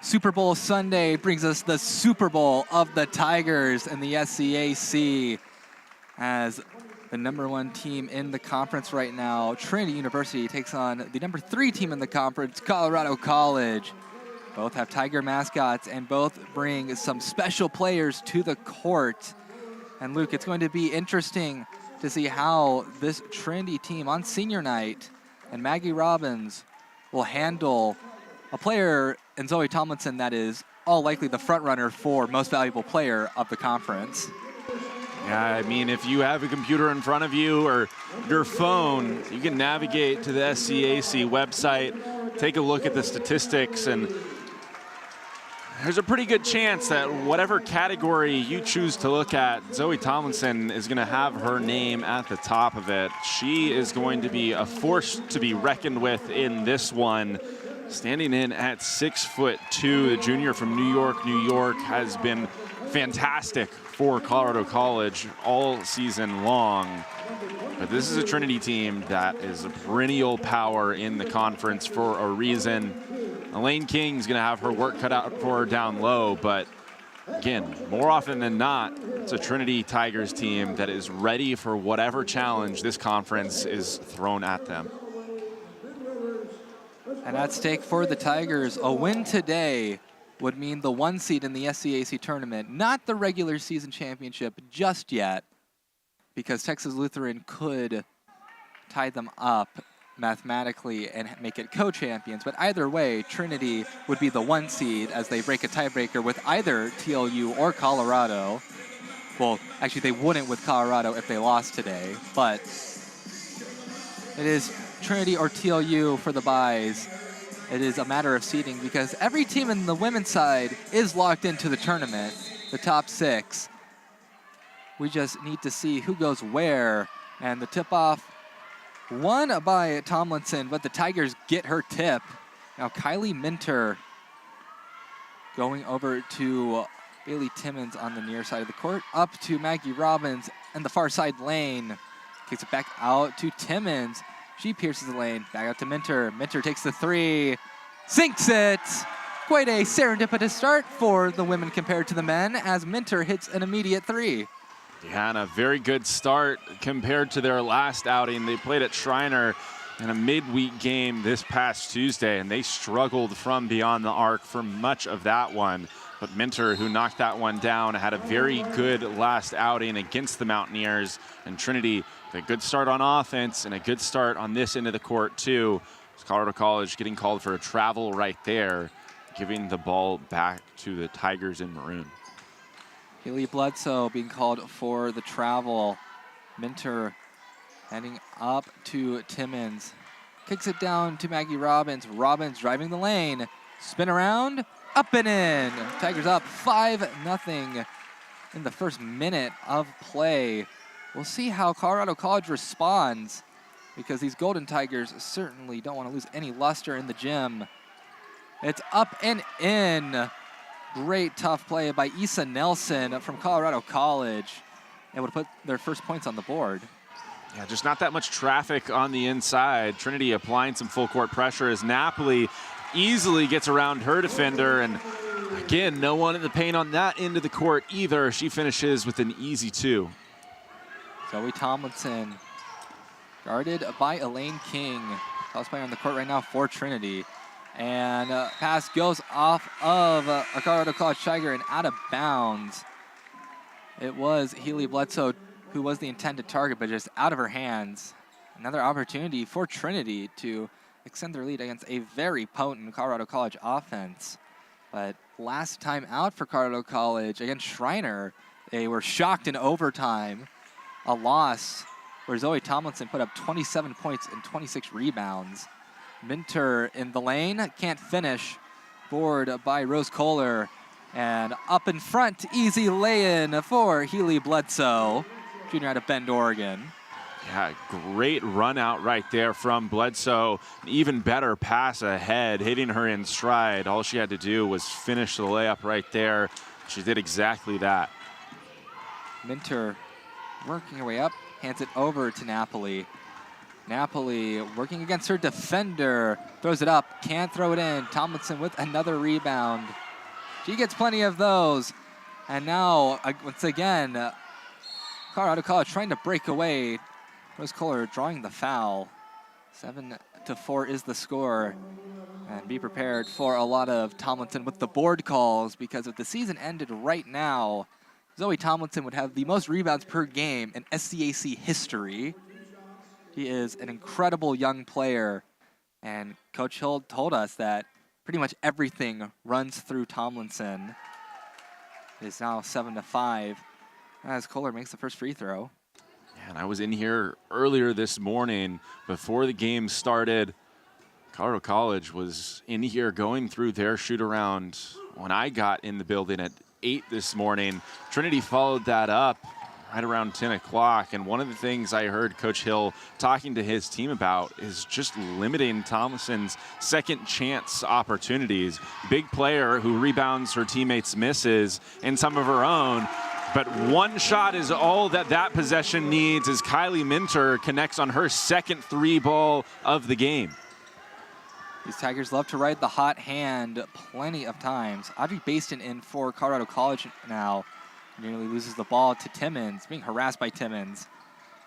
Super Bowl Sunday brings us the Super Bowl of the Tigers and the SCAC as the #1 team in the conference right now. Trinity University takes on the #3 team in the conference, Colorado College. Both have Tiger mascots and both bring some special players to the court. And Luke, it's going to be interesting to see how this Trinity team on senior night and Maggie Robbins will handle a player in Zoe Tomlinson that is all likely the front runner for most valuable player of the conference. Yeah, I mean, if you have a computer in front of you or your phone, you can navigate to the SCAC website, take a look at the statistics, and there's a pretty good chance that whatever category you choose to look at, Zoe Tomlinson is going to have her name at the top of it. She is going to be a force to be reckoned with in this one. Standing in at 6'2", the junior from New York, has been fantastic for Colorado College all season long. But this is a Trinity team that is a perennial power in the conference for a reason. Elaine King's going to have her work cut out for her down low, but again, more often than not, it's a Trinity Tigers team that is ready for whatever challenge this conference is thrown at them. And at stake for the Tigers, a win today would mean the 1 seed in the SCAC tournament, not the regular season championship just yet, because Texas Lutheran could tie them up mathematically and make it co-champions. But either way, Trinity would be the 1 seed as they break a tiebreaker with either TLU or Colorado. Well, actually, they wouldn't with Colorado if they lost today, but it is Trinity or TLU for the byes. It is a matter of seeding because every team in the women's side is locked into the tournament, the top 6. We just need to see who goes where, and the tip-off won by Tomlinson, but the Tigers get her tip. Now Kylie Minter going over to Bailey Timmons on the near side of the court, up to Maggie Robbins in the far side lane. Kicks it back out to Timmons. She pierces the lane, back out to Minter. Minter takes the 3, sinks it. Quite a serendipitous start for the women compared to the men as Minter hits an immediate 3. Yeah, and a very good start compared to their last outing. They played at Shriner in a midweek game this past Tuesday, and they struggled from beyond the arc for much of that one. But Minter, who knocked that one down, had a very good last outing against the Mountaineers. And Trinity, a good start on offense and a good start on this end of the court, too. Colorado College getting called for a travel right there, giving the ball back to the Tigers in maroon. Haley Bledsoe being called for the travel. Minter heading up to Timmons. Kicks it down to Maggie Robbins. Robbins driving the lane. Spin around, up and in. Tigers up 5-0 in the first minute of play. We'll see how Colorado College responds because these Golden Tigers certainly don't want to lose any luster in the gym. It's up and in. Great tough play by Issa Nelson from Colorado College. Able to put their first points on the board. Yeah, just not that much traffic on the inside. Trinity applying some full court pressure as Napoli easily gets around her defender. And again, no one in the paint on that end of the court either. She finishes with an easy 2. Zoe Tomlinson guarded by Elaine King. Tallest player on the court right now for Trinity. And pass goes off of a Colorado College Tiger and out of bounds. It was Haley Bledsoe who was the intended target, but just out of her hands. Another opportunity for Trinity to extend their lead against a very potent Colorado College offense. But last time out for Colorado College against Shriner, they were shocked in overtime. A loss where Zoe Tomlinson put up 27 points and 26 rebounds. Minter in the lane, can't finish. Board by Rose Kohler. And up in front, easy lay-in for Haley Bledsoe, junior out of Bend, Oregon. Yeah, great run out right there from Bledsoe. An even better pass ahead, hitting her in stride. All she had to do was finish the layup right there. She did exactly that. Minter working her way up, hands it over to Napoli. Napoli working against her defender. Throws it up, can't throw it in. Tomlinson with another rebound. She gets plenty of those. And now, once again, Colorado College trying to break away. Rose Kohler drawing the foul. 7-4 is the score. And be prepared for a lot of Tomlinson with the board calls, because if the season ended right now, Zoe Tomlinson would have the most rebounds per game in SCAC history. He is an incredible young player, and Coach Hill told us that pretty much everything runs through Tomlinson. It is now 7-5 as Kohler makes the first free throw. And I was in here earlier this morning before the game started. Colorado College was in here going through their shoot around when I got in the building at 8 this morning. Trinity followed that up right around 10 o'clock. And one of the things I heard Coach Hill talking to his team about is just limiting Tomlinson's second chance opportunities. Big player who rebounds her teammates' misses and some of her own. But one shot is all that possession needs as Kylie Minter connects on her second 3 ball of the game. These Tigers love to ride the hot hand plenty of times. Audrey Baston in for Colorado College now. Nearly loses the ball to Timmons, being harassed by Timmons.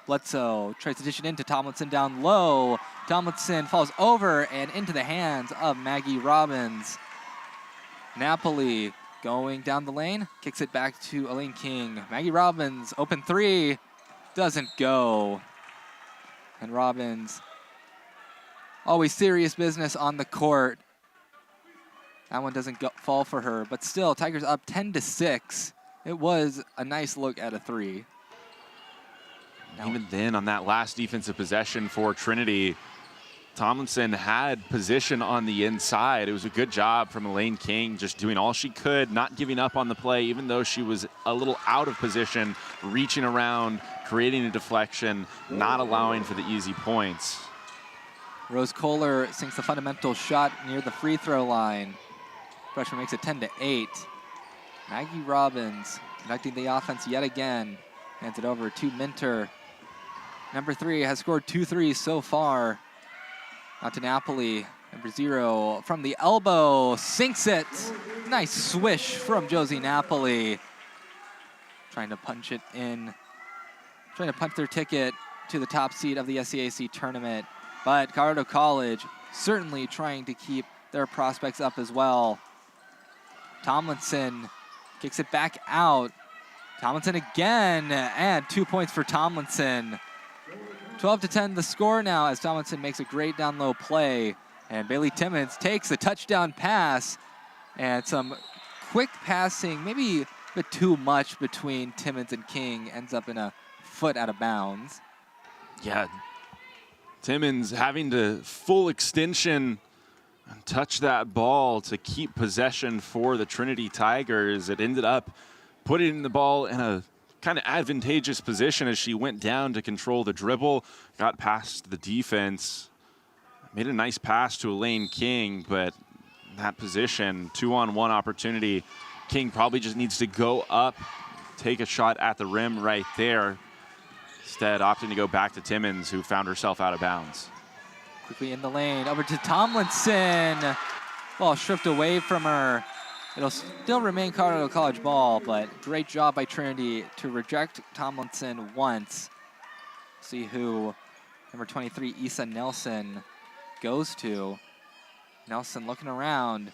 Bledsoe tries to dish it into Tomlinson down low. Tomlinson falls over and into the hands of Maggie Robbins. Napoli going down the lane, kicks it back to Elaine King. Maggie Robbins, open 3, doesn't go. And Robbins, always serious business on the court. That one doesn't fall for her, but still, Tigers up 10-6. It was a nice look at a 3. Even then, on that last defensive possession for Trinity, Tomlinson had position on the inside. It was a good job from Elaine King, just doing all she could, not giving up on the play, even though she was a little out of position, reaching around, creating a deflection, not allowing for the easy points. Rose Kohler sinks the fundamental shot near the free throw line. Freshman makes it 10-8. Maggie Robbins conducting the offense yet again. Hands it over to Minter. Number 3 has scored 2 threes so far. Out to Napoli. Number 0 from the elbow. Sinks it. Nice swish from Josie Napoli. Trying to punch it in. Trying to punch their ticket to the top seed of the SCAC tournament. But Colorado College certainly trying to keep their prospects up as well. Tomlinson kicks it back out. Tomlinson again, and 2 points for Tomlinson. 12-10 the score now as Tomlinson makes a great down low play. And Bailey Timmons takes a touchdown pass, and some quick passing, maybe a bit too much between Timmons and King, ends up in a foot out of bounds. Yeah, Timmons having to full extension and touch that ball to keep possession for the Trinity Tigers. It ended up putting the ball in a kind of advantageous position as she went down to control the dribble, got past the defense, made a nice pass to Elaine King, but that position, 2-on-1 opportunity, King probably just needs to go up, take a shot at the rim right there. Instead, opting to go back to Timmons, who found herself out of bounds. Quickly in the lane, over to Tomlinson. Ball stripped away from her. It'll still remain Colorado College ball, but great job by Trinity to reject Tomlinson once. See who number 23, Issa Nelson, goes to. Nelson looking around,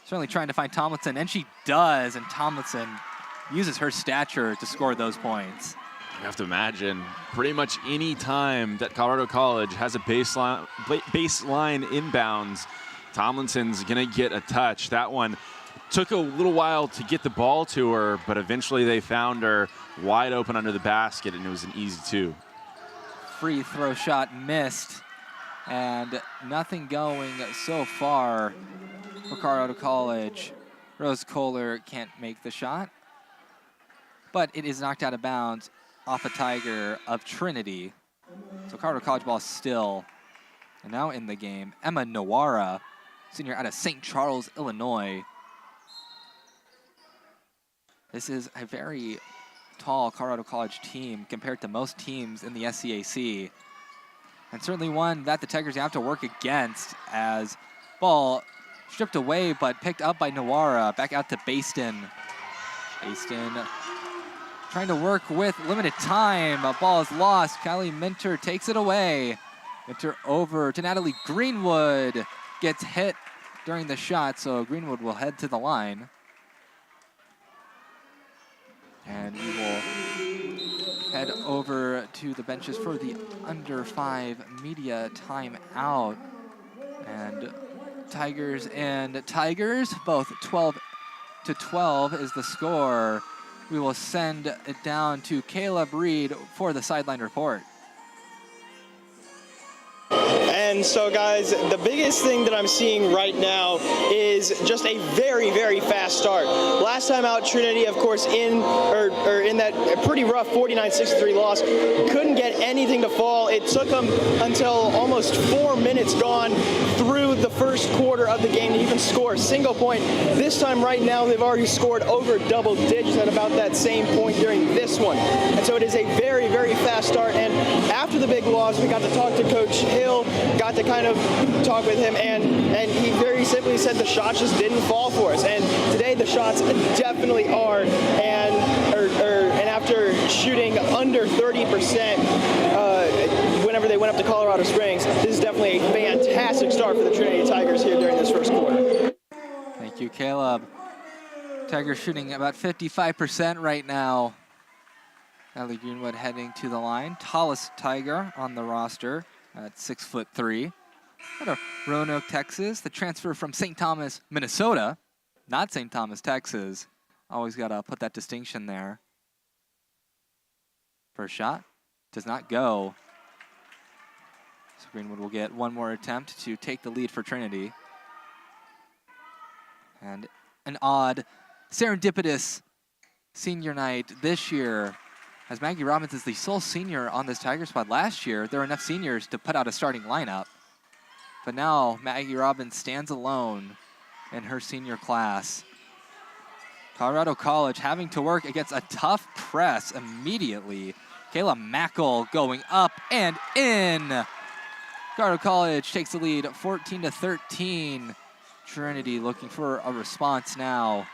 certainly trying to find Tomlinson, and she does, and Tomlinson uses her stature to score those points. You have to imagine pretty much any time that Colorado College has a baseline inbounds, Tomlinson's going to get a touch. That one took a little while to get the ball to her, but eventually they found her wide open under the basket, and it was an easy 2. Free throw shot missed, and nothing going so far for Colorado College. Rose Kohler can't make the shot, but it is knocked out of bounds off a Tiger of Trinity. So Colorado College ball still. And now in the game, Emma Nawara, senior out of St. Charles, Illinois. This is a very tall Colorado College team compared to most teams in the SCAC. and certainly one that the Tigers have to work against, as ball stripped away but picked up by Nawara. Back out to Baston. Baston trying to work with limited time. A ball is lost. Kylie Minter takes it away. Minter over to Natalie Greenwood. Gets hit during the shot, so Greenwood will head to the line. And we will head over to the benches for the under 5 media timeout. And Tigers and Tigers, both 12-12 is the score. We will send it down to Caleb Reed for the sideline report. And so, guys, the biggest thing that I'm seeing right now is just a very, very fast start. Last time out, Trinity, of course, in that pretty rough 49-63 loss, couldn't get anything to fall. It took them until almost 4 minutes gone through the first quarter of the game to even score a single point. This time, right now, they've already scored over double digits at about that same point during this one. And so it is a very, very fast start. And after the big loss, we got to talk to Coach Hill, got to kind of talk with him, and he very simply said the shots just didn't fall for us. And today the shots definitely are, and after shooting under 30% whenever they went up to Colorado Springs, this is definitely a fantastic start for the Trinity Tigers here during this first quarter. Thank you, Caleb. Tigers shooting about 55% right now. Natalie Greenwood heading to the line. Tallest Tiger on the roster at 6'3". Out of Roanoke, Texas. The transfer from St. Thomas, Minnesota. Not St. Thomas, Texas. Always got to put that distinction there. First shot does not go. So Greenwood will get one more attempt to take the lead for Trinity. And an odd, serendipitous senior night this year, as Maggie Robbins is the sole senior on this Tiger squad. Last year, there were enough seniors to put out a starting lineup. But now, Maggie Robbins stands alone in her senior class. Colorado College having to work against a tough press immediately. Kayla Mackel going up and in. Colorado College takes the lead 14-13. Trinity looking for a response now.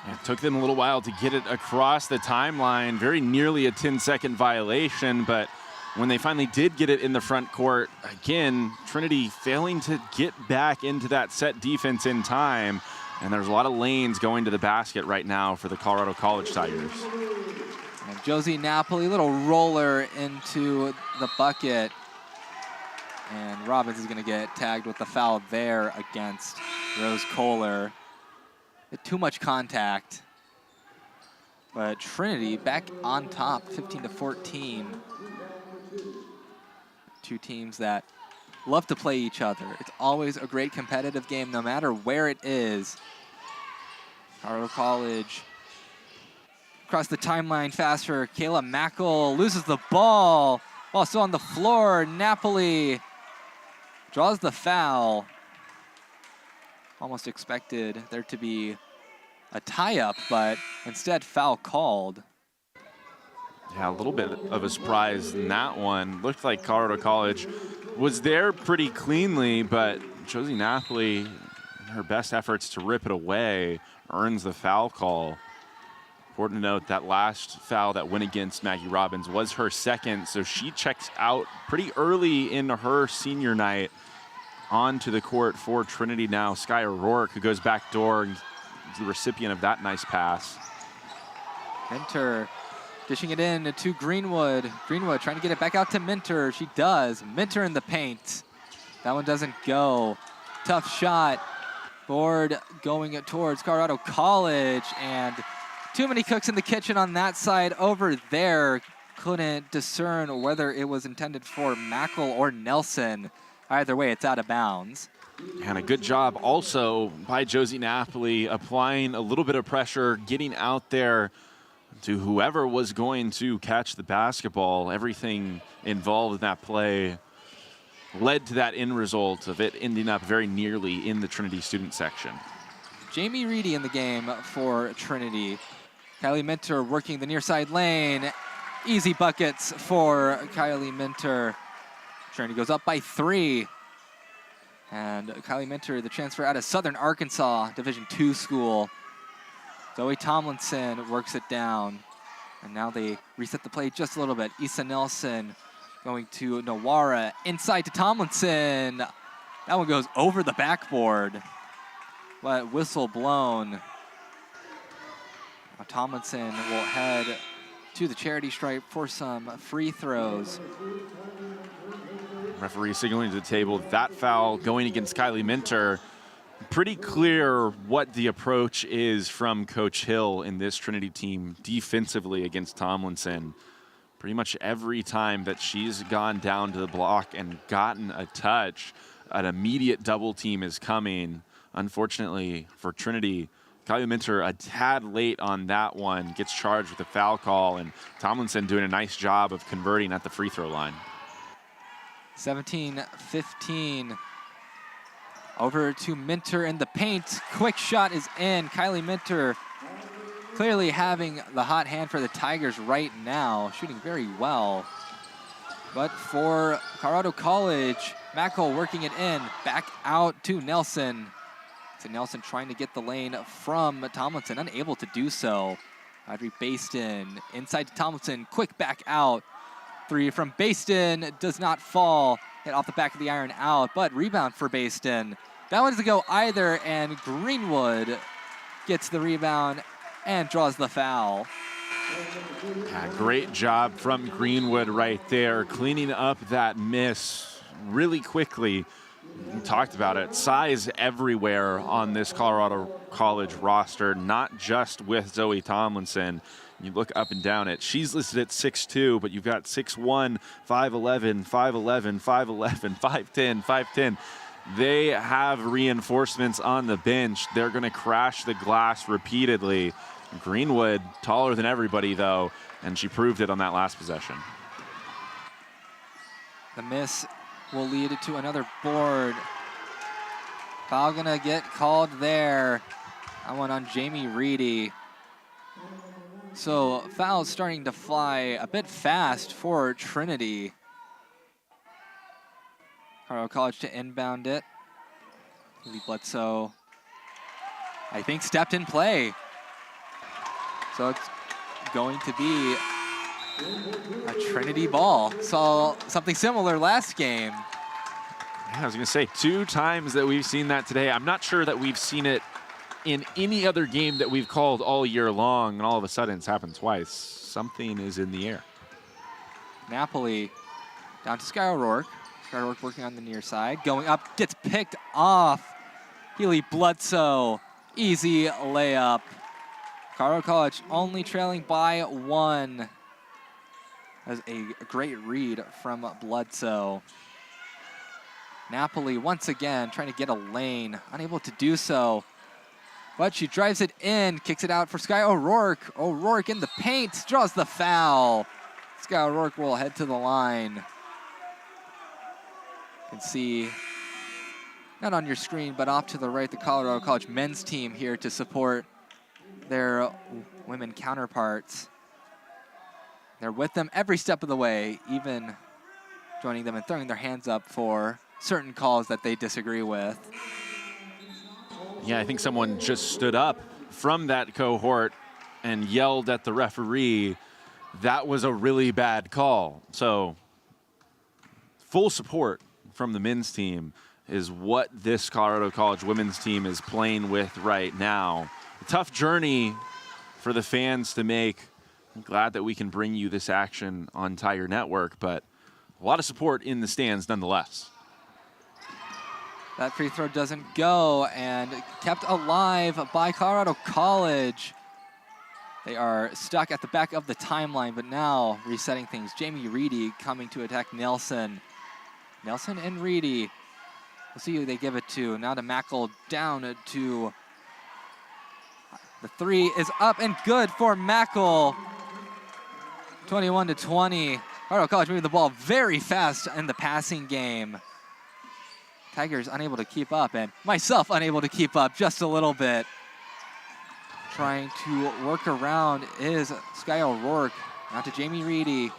It took them a little while to get it across the timeline, very nearly a 10-second violation, but when they finally did get it in the front court, again, Trinity failing to get back into that set defense in time, and there's a lot of lanes going to the basket right now for the Colorado College Tigers. And Josie Napoli, little roller into the bucket, and Robbins is going to get tagged with the foul there against Rose Kohler. Too much contact, but Trinity back on top, 15-14. Two teams that love to play each other. It's always a great competitive game, no matter where it is. Colorado College across the timeline faster. Kayla Mackel loses the ball. Ball still on the floor. Napoli draws the foul. Almost expected there to be a tie-up, but instead foul called. Yeah, a little bit of a surprise in that one. Looked like Colorado College was there pretty cleanly, but Josie Napoli, in her best efforts to rip it away, earns the foul call. Important to note that last foul that went against Maggie Robbins was her second, so she checks out pretty early in her senior night. Onto the court for Trinity now. Sky O'Rourke, who goes back door and is the recipient of that nice pass. Minter dishing it in to Greenwood. Greenwood trying to get it back out to Minter. She does. Minter in the paint. That one doesn't go. Tough shot. Board going towards Colorado College, and too many cooks in the kitchen on that side. Over there, couldn't discern whether it was intended for Mackel or Nelson. Either way, it's out of bounds. And a good job also by Josie Napoli, applying a little bit of pressure, getting out there to whoever was going to catch the basketball. Everything involved in that play led to that end result of it ending up very nearly in the Trinity student section. Jamie Reedy in the game for Trinity. Kylie Minter working the near side lane. Easy buckets for Kylie Minter. Trinity goes up by 3. And Kylie Minter, the transfer out of Southern Arkansas, Division II school. Zoe Tomlinson works it down. And now they reset the play just a little bit. Issa Nelson going to Nawara, inside to Tomlinson. That one goes over the backboard. But whistle blown. Now Tomlinson will head to the charity stripe for some free throws. Referee signaling to the table that foul going against Kylie Minter. Pretty clear what the approach is from Coach Hill in this Trinity team defensively against Tomlinson. Pretty much every time that she's gone down to the block and gotten a touch, an immediate double team is coming. Unfortunately for Trinity, Kylie Minter a tad late on that one, gets charged with a foul call, and Tomlinson doing a nice job of converting at the free throw line. 17-15. Over to Minter in the paint. Quick shot is in. Kylie Minter clearly having the hot hand for the Tigers right now, shooting very well. But for Colorado College, Mackel working it in. Back out to Nelson. So Nelson trying to get the lane from Tomlinson, unable to do so. Audrey Baston inside to Tomlinson. Quick back out. 3 from Baston does not fall. Hit off the back of the iron out, but rebound for Baston. That one doesn't go either, and Greenwood gets the rebound and draws the foul. Yeah, great job from Greenwood right there, cleaning up that miss really quickly. We talked about it. Size everywhere on this Colorado College roster, not just with Zoe Tomlinson. You look up and down it. She's listed at 6'2", but you've got 6'1", 5'11", 5'11", 5'11", 5'10", 5'10". They have reinforcements on the bench. They're going to crash the glass repeatedly. Greenwood, taller than everybody, though, and she proved it on that last possession. The miss will lead to another board. Foul going to get called there. That one on Jamie Reedy. So fouls starting to fly a bit fast for Trinity. Colorado College to inbound it. Lee Bledsoe, I think, stepped in play. So it's going to be a Trinity ball. Saw something similar last game. Yeah, I was going to say 2 times that we've seen that today. I'm not sure that we've seen it in any other game that we've called all year long, and all of a sudden it's happened twice. Something is in the air. Napoli down to Sky O'Rourke. Sky O'Rourke working on the near side. Going up, gets picked off. Healy Bledsoe, easy layup. Colorado College only trailing by 1. That was a great read from Bledsoe. Napoli once again trying to get a lane, unable to do so. But she drives it in, kicks it out for Sky O'Rourke. O'Rourke in the paint, draws the foul. Sky O'Rourke will head to the line. You can see, not on your screen, but off to the right, the Colorado College men's team here to support their women counterparts. They're with them every step of the way, even joining them and throwing their hands up for certain calls that they disagree with. Yeah, I think someone just stood up from that cohort and yelled at the referee. That was a really bad call. So full support from the men's team is what this Colorado College women's team is playing with right now. A tough journey for the fans to make. I'm glad that we can bring you this action on Tiger Network, but a lot of support in the stands nonetheless. That free throw doesn't go, and kept alive by Colorado College. They are stuck at the back of the timeline, but now resetting things. Jamie Reedy coming to attack Nelson. Nelson and Reedy. We'll see who they give it to. Now to Mackel, down to the 3 is up and good for Mackel. 21-20. Colorado College moving the ball very fast in the passing game. Tigers unable to keep up, and myself unable to keep up just a little bit. Trying to work around is Sky O'Rourke. Now to Jamie Reedy.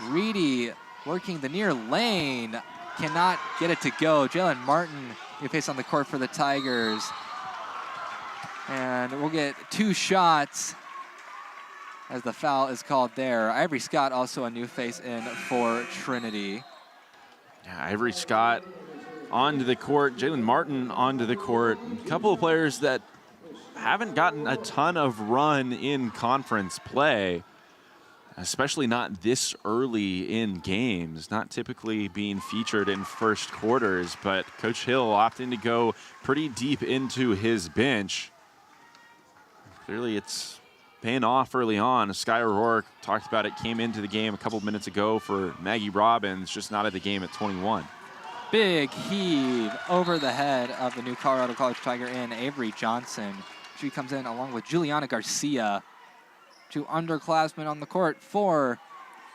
Reedy working the near lane. Cannot get it to go. Jalen Martin, you face on the court for the Tigers. And we'll get 2 shots as the foul is called there. Ivory Scott also a new face in for Trinity. Yeah, Ivory Scott onto the court, Jalen Martin onto the court. A couple of players that haven't gotten a ton of run in conference play, especially not this early in games, not typically being featured in first quarters, but Coach Hill opting to go pretty deep into his bench. Clearly it's paying off early on. Sky O'Rourke talked about it, came into the game a couple of minutes ago for Maggie Robbins, just not at the game at 21. Big heave over the head of the new Colorado College Tiger in Avery Johnson. She comes in along with Juliana Garcia. 2 underclassmen on the court for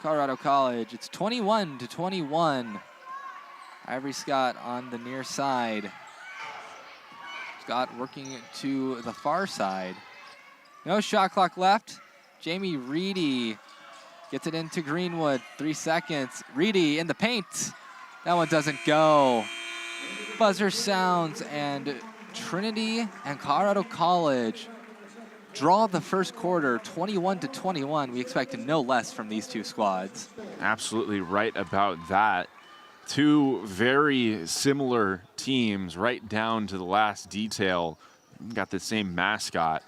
Colorado College. It's 21-21. Ivory Scott on the near side. Scott working to the far side. No shot clock left. Jamie Reedy gets it into Greenwood. 3 seconds. Reedy in the paint. That one doesn't go. Buzzer sounds, and Trinity and Colorado College draw the first quarter 21-21. We expect no less from these 2 squads. Absolutely right about that. 2 very similar teams, right down to the last detail. Got the same mascot.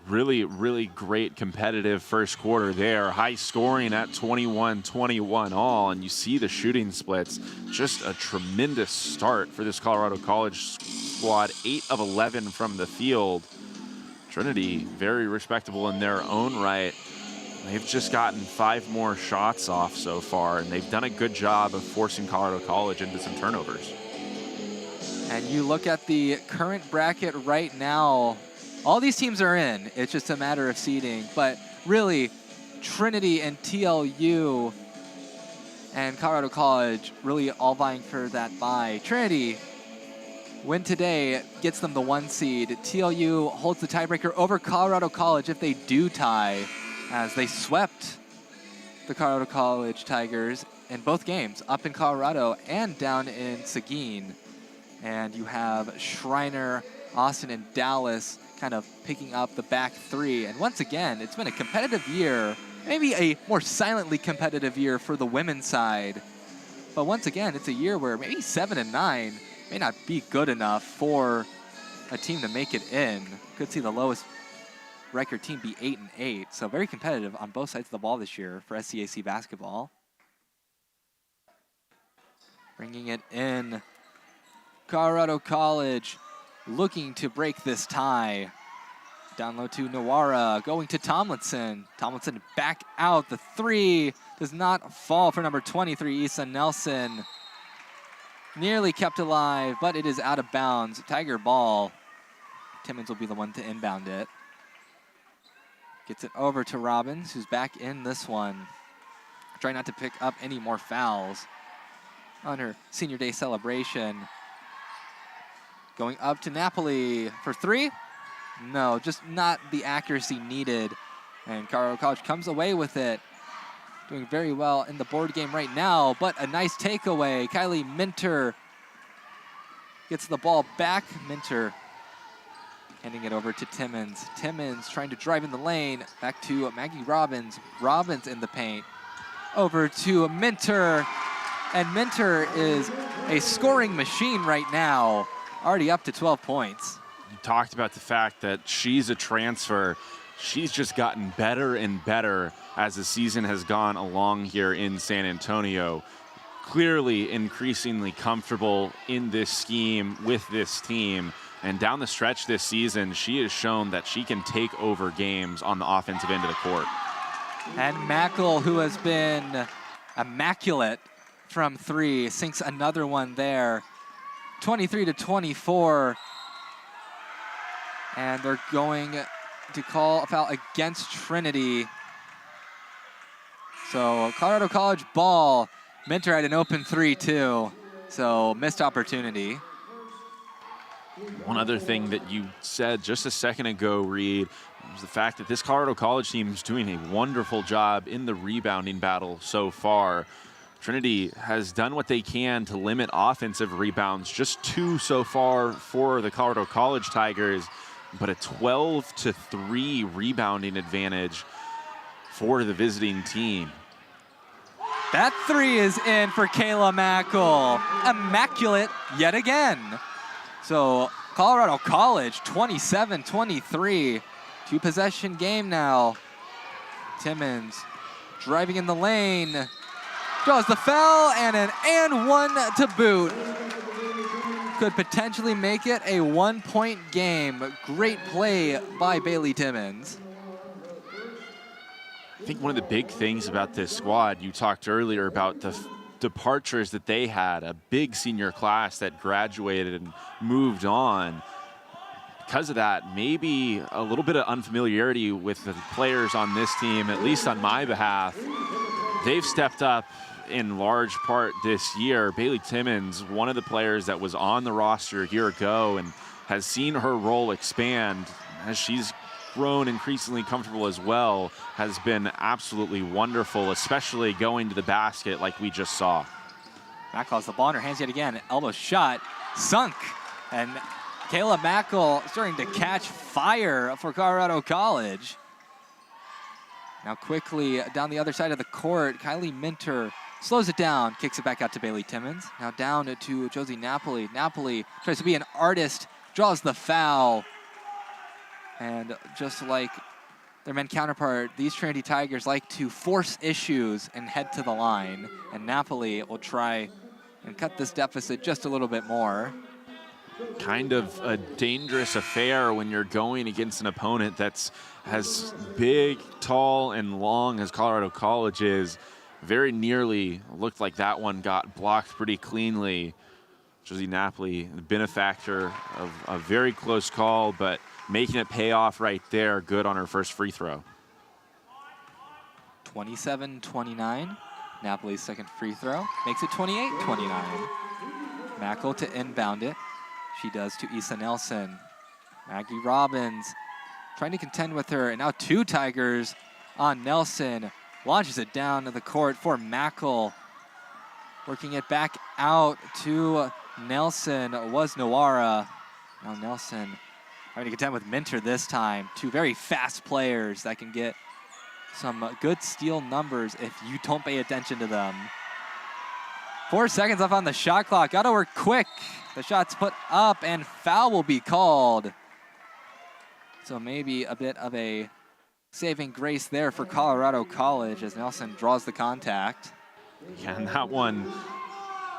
Really, really great competitive first quarter there. High scoring at 21-21 all, and you see the shooting splits. Just a tremendous start for this Colorado College squad. 8 of 11 from the field. Trinity, very respectable in their own right. They've just gotten 5 more shots off so far, and they've done a good job of forcing Colorado College into some turnovers. And you look at the current bracket right now, all these teams are in. It's just a matter of seeding. But really, Trinity and TLU and Colorado College really all vying for that bye. Trinity, win today, gets them the 1 seed. TLU holds the tiebreaker over Colorado College if they do tie, as they swept the Colorado College Tigers in both games, up in Colorado and down in Seguin. And you have Schreiner, Austin, and Dallas kind of picking up the back 3. And once again, it's been a competitive year, maybe a more silently competitive year for the women's side. But once again, it's a year where maybe 7-9 may not be good enough for a team to make it in. Could see the lowest record team be 8-8. So very competitive on both sides of the ball this year for SCAC basketball. Bringing it in, Colorado College looking to break this tie. Down low to Nawara, going to Tomlinson. Tomlinson back out. The 3 does not fall for number 23, Issa Nelson. Nearly kept alive, but it is out of bounds. Tiger ball. Timmons will be the one to inbound it. Gets it over to Robbins, who's back in this one. Trying not to pick up any more fouls on her senior day celebration. Going up to Napoli for 3. No, just not the accuracy needed. And Colorado College comes away with it. Doing very well in the board game right now, but a nice takeaway. Kylie Minter gets the ball back. Minter handing it over to Timmons. Timmons trying to drive in the lane. Back to Maggie Robbins. Robbins in the paint. Over to Minter. And Minter is a scoring machine right now. Already up to 12 points. You talked about the fact that she's a transfer. She's just gotten better and better as the season has gone along here in San Antonio. Clearly increasingly comfortable in this scheme with this team. And down the stretch this season, she has shown that she can take over games on the offensive end of the court. And Mackel, who has been immaculate from 3, sinks another one there. 23-24. And they're going to call a foul against Trinity. So Colorado College ball. Minter had an open 3 too. So missed opportunity. One other thing that you said just a second ago, Reed, is the fact that this Colorado College team is doing a wonderful job in the rebounding battle so far. Trinity has done what they can to limit offensive rebounds, just 2 so far for the Colorado College Tigers, but a 12-3 rebounding advantage for the visiting team. That 3 is in for Kayla Mackle. Immaculate yet again. So Colorado College, 27-23. 2-possession game now. Timmons driving in the lane. Draws the foul and an and one to boot. Could potentially make it a 1-point game. Great play by Bailey Timmons. I think one of the big things about this squad, you talked earlier about the departures that they had, a big senior class that graduated and moved on. Because of that, maybe a little bit of unfamiliarity with the players on this team, at least on my behalf. They've stepped up in large part this year. Bailey Timmons, one of the players that was on the roster a year ago and has seen her role expand as she's grown increasingly comfortable as well, has been absolutely wonderful, especially going to the basket like we just saw. Mackle has the ball in her hands yet again. Elbow shot, sunk. And Kayla Mackle starting to catch fire for Colorado College. Now quickly down the other side of the court, Kylie Minter slows it down, kicks it back out to Bailey Timmons. Now down to Josie Napoli. Napoli tries to be an artist, draws the foul. And just like their men counterpart, these Trinity Tigers like to force issues and head to the line. And Napoli will try and cut this deficit just a little bit more. Kind of a dangerous affair when you're going against an opponent that's as big, tall, and long as Colorado College is. Very nearly looked like that one got blocked pretty cleanly. Josie Napoli, the benefactor of a very close call, but making it pay off right there. Good on her first free throw. 27-29. Napoli's second free throw makes it 28-29. Mackle to inbound it. She does to Issa Nelson. Maggie Robbins trying to contend with her. And now 2 Tigers on Nelson. Launches it down to the court for Mackle. Working it back out to Nelson was Noara. Now Nelson trying to contend with Minter this time. 2 very fast players that can get some good steal numbers if you don't pay attention to them. 4 seconds left on the shot clock. Got to work quick. The shot's put up and foul will be called. So maybe a bit of a saving grace there for Colorado College as Nelson draws the contact. Yeah, and that one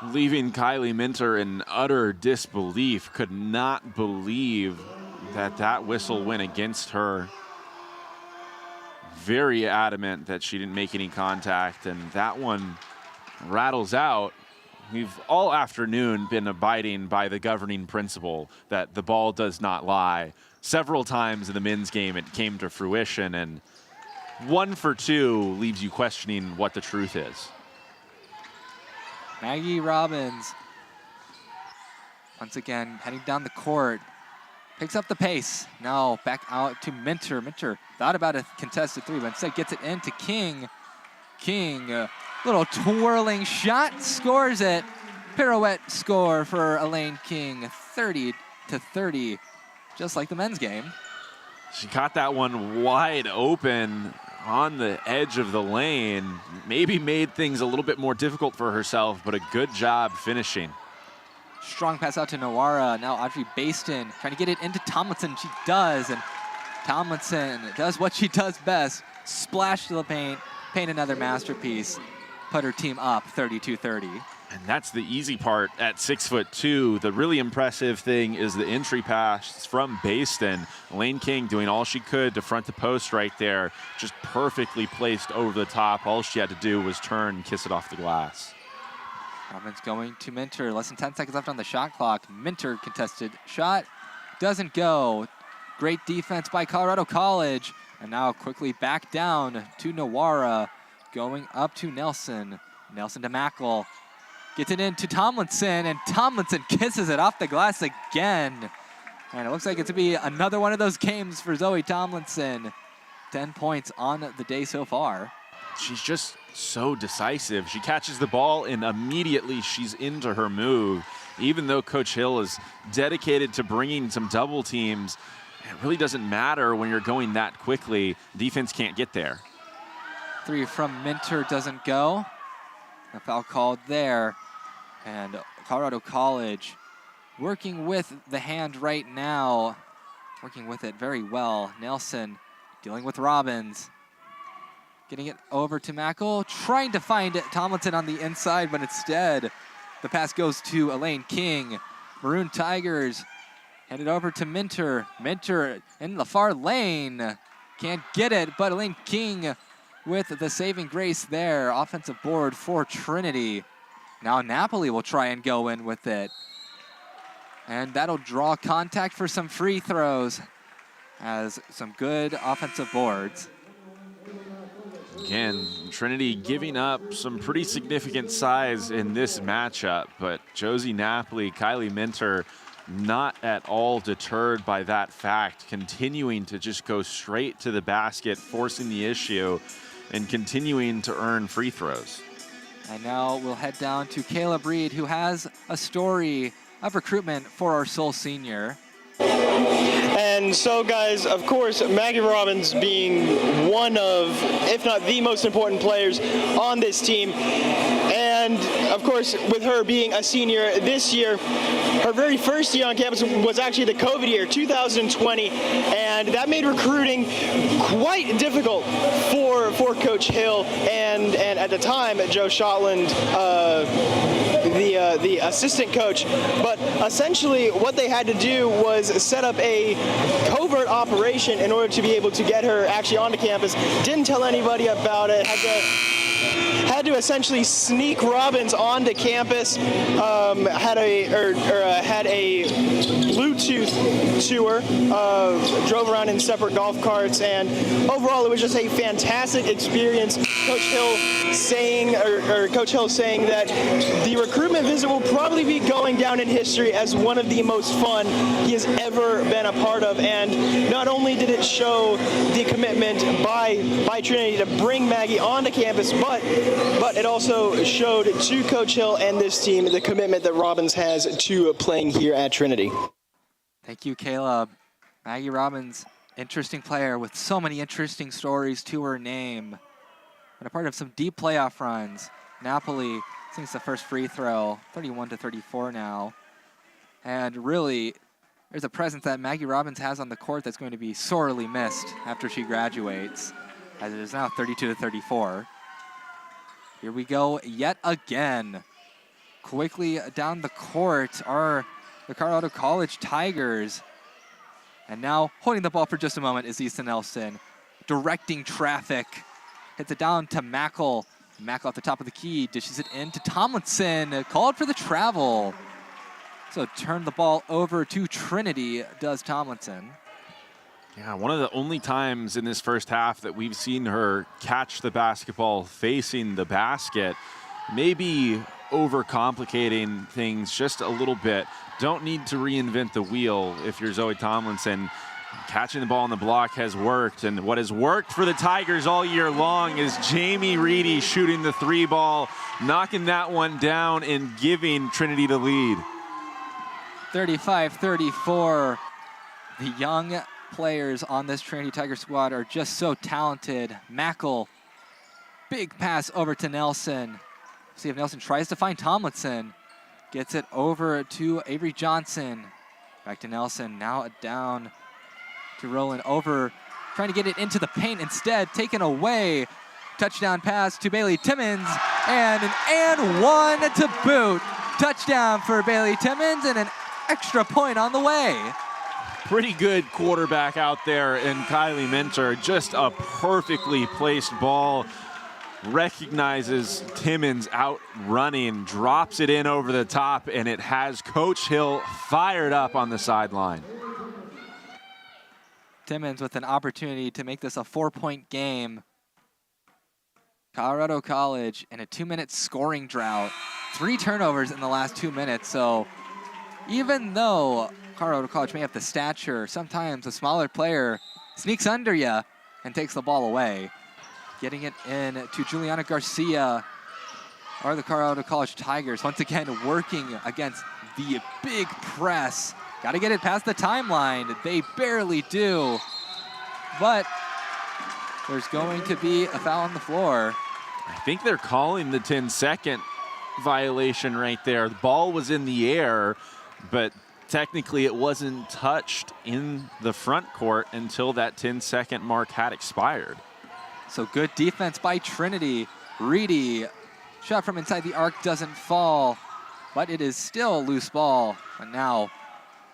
leaving Kylie Minter in utter disbelief. Could not believe that that whistle went against her. Very adamant that she didn't make any contact, and that one rattles out. We've all afternoon been abiding by the governing principle that the ball does not lie. Several times in the men's game it came to fruition, and 1 for 2 leaves you questioning what the truth is. Maggie Robbins, once again, heading down the court, picks up the pace. Now back out to Minter. Minter thought about a contested 3, but instead gets it into King. King, little twirling shot, scores it. Pirouette score for Elaine King, 30-30, just like the men's game. She caught that one wide open on the edge of the lane. Maybe made things a little bit more difficult for herself, but a good job finishing. Strong pass out to Noara. Now Audrey Baston trying to get it into Tomlinson. She does, and Tomlinson does what she does best. Splash to the paint another masterpiece. Put her team up 32-30. And that's the easy part at 6'2". The really impressive thing is the entry pass from Baston. Elaine King doing all she could to front the post right there. Just perfectly placed over the top. All she had to do was turn and kiss it off the glass. Robbins going to Minter. Less than 10 seconds left on the shot clock. Minter contested shot. Doesn't go. Great defense by Colorado College. And now quickly back down to Noara. Going up to Nelson. Nelson to Mackle. Gets it into Tomlinson, and Tomlinson kisses it off the glass again. And it looks like it's to be another one of those games for Zoe Tomlinson. 10 points on the day so far. She's just so decisive. She catches the ball and immediately she's into her move. Even though Coach Hill is dedicated to bringing some double teams, it really doesn't matter when you're going that quickly. Defense can't get there. 3 from Minter doesn't go. A foul called there. And Colorado College working with the hand right now. Working with it very well. Nelson dealing with Robbins. Getting it over to Mackel. Trying to find Tomlinson on the inside, but instead the pass goes to Elaine King. Maroon Tigers headed over to Minter. Minter in the far lane. Can't get it, but Elaine King with the saving grace there. Offensive board for Trinity. Now Napoli will try and go in with it. And that'll draw contact for some free throws as some good offensive boards. Again, Trinity giving up some pretty significant size in this matchup, but Josie Napoli, Kylie Minter, not at all deterred by that fact, continuing to just go straight to the basket, forcing the issue, and continuing to earn free throws. And now we'll head down to Caleb Reed, who has a story of recruitment for our Soul Senior. And so, guys, of course, Maggie Robbins being one of, if not the most important players on this team. And, of course, with her being a senior this year, her very first year on campus was actually the COVID year, 2020. And that made recruiting quite difficult for Coach Hill and at the time, Joe Shotland, the assistant coach. But essentially what they had to do was set up a covert operation in order to be able to get her actually onto campus. Didn't tell anybody about it. Had to essentially sneak Robbins onto campus. Had a Bluetooth tour. Drove around in separate golf carts, and overall it was just a fantastic experience. Coach Hill saying that the recruitment visit will probably be going down in history as one of the most fun he has ever been a part of. And not only did it show the commitment by Trinity to bring Maggie onto campus, but it also showed to Coach Hill and this team the commitment that Robbins has to playing here at Trinity. Thank you, Caleb. Maggie Robbins, interesting player with so many interesting stories to her name. And a part of some deep playoff runs. Napoli sinks the first free throw, 31-34 now. And really, there's a presence that Maggie Robbins has on the court that's going to be sorely missed after she graduates, as it is now 32-34. Here we go yet again. Quickly down the court are the Colorado College Tigers. And now holding the ball for just a moment is Easton Nelson. Directing traffic. Hits it down to Mackel. Mackel at the top of the key. Dishes it in to Tomlinson. Called for the travel. So turn the ball over to Trinity, does Tomlinson. Yeah, one of the only times in this first half that we've seen her catch the basketball facing the basket. Maybe overcomplicating things just a little bit. Don't need to reinvent the wheel if you're Zoe Tomlinson. Catching the ball on the block has worked, and what has worked for the Tigers all year long is Jamie Reedy shooting the 3 ball, knocking that one down and giving Trinity the lead. 35-34. The young players on this Trinity Tiger squad are just so talented. Mackel, big pass over to Nelson. See if Nelson tries to find Tomlinson. Gets it over to Avery Johnson. Back to Nelson, now down to Roland, over, trying to get it into the paint, instead taken away. Touchdown pass to Bailey Timmons, and an and one to boot. Touchdown for Bailey Timmons, and an extra point on the way. Pretty good quarterback out there in Kylie Minter. Just a perfectly placed ball. Recognizes Timmons out running, drops it in over the top, and it has Coach Hill fired up on the sideline. Timmons with an opportunity to make this a 4-point game. Colorado College in a 2-minute scoring drought. 3 turnovers in the last 2 minutes. So even though Colorado College may have the stature. Sometimes a smaller player sneaks under you and takes the ball away. Getting it in to Juliana Garcia, or the Colorado College Tigers. Once again, working against the big press. Got to get it past the timeline. They barely do. But there's going to be a foul on the floor. I think they're calling the 10-second violation right there. The ball was in the air, but technically it wasn't touched in the front court until that 10-second mark had expired. So good defense by Trinity. Reedy, shot from inside the arc doesn't fall, but it is still a loose ball. And now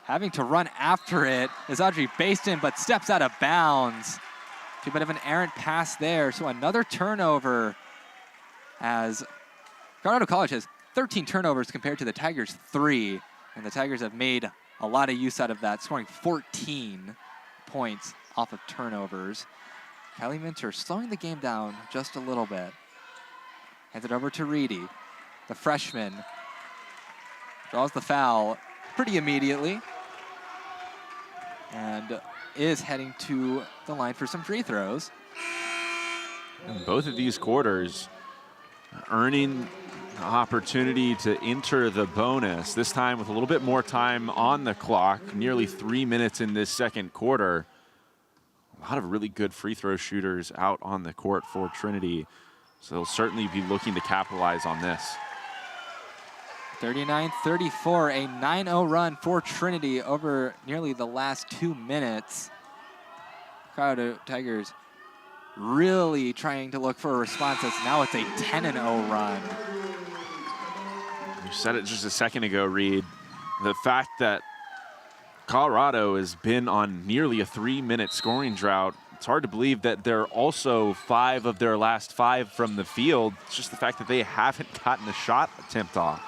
having to run after it is Audrey Baston, but steps out of bounds. Too bit of an errant pass there. So another turnover, as Colorado College has 13 turnovers compared to the Tigers 3. And the Tigers have made a lot of use out of that, scoring 14 points off of turnovers. Kylie Minter slowing the game down just a little bit. Hands it over to Reedy. The freshman draws the foul pretty immediately and is heading to the line for some free throws. In both of these quarters, earning the opportunity to enter the bonus, this time with a little bit more time on the clock, nearly 3 minutes in this second quarter. A lot of really good free throw shooters out on the court for Trinity, so they'll certainly be looking to capitalize on this. 39-34, a 9-0 run for Trinity over nearly the last 2 minutes. Colorado Tigers really trying to look for a response. Now it's a 10-0 run. You said it just a second ago, Reed. The fact that Colorado has been on nearly a 3-minute scoring drought, it's hard to believe that they're also 5 of their last 5 from the field. It's just the fact that they haven't gotten a shot attempt off.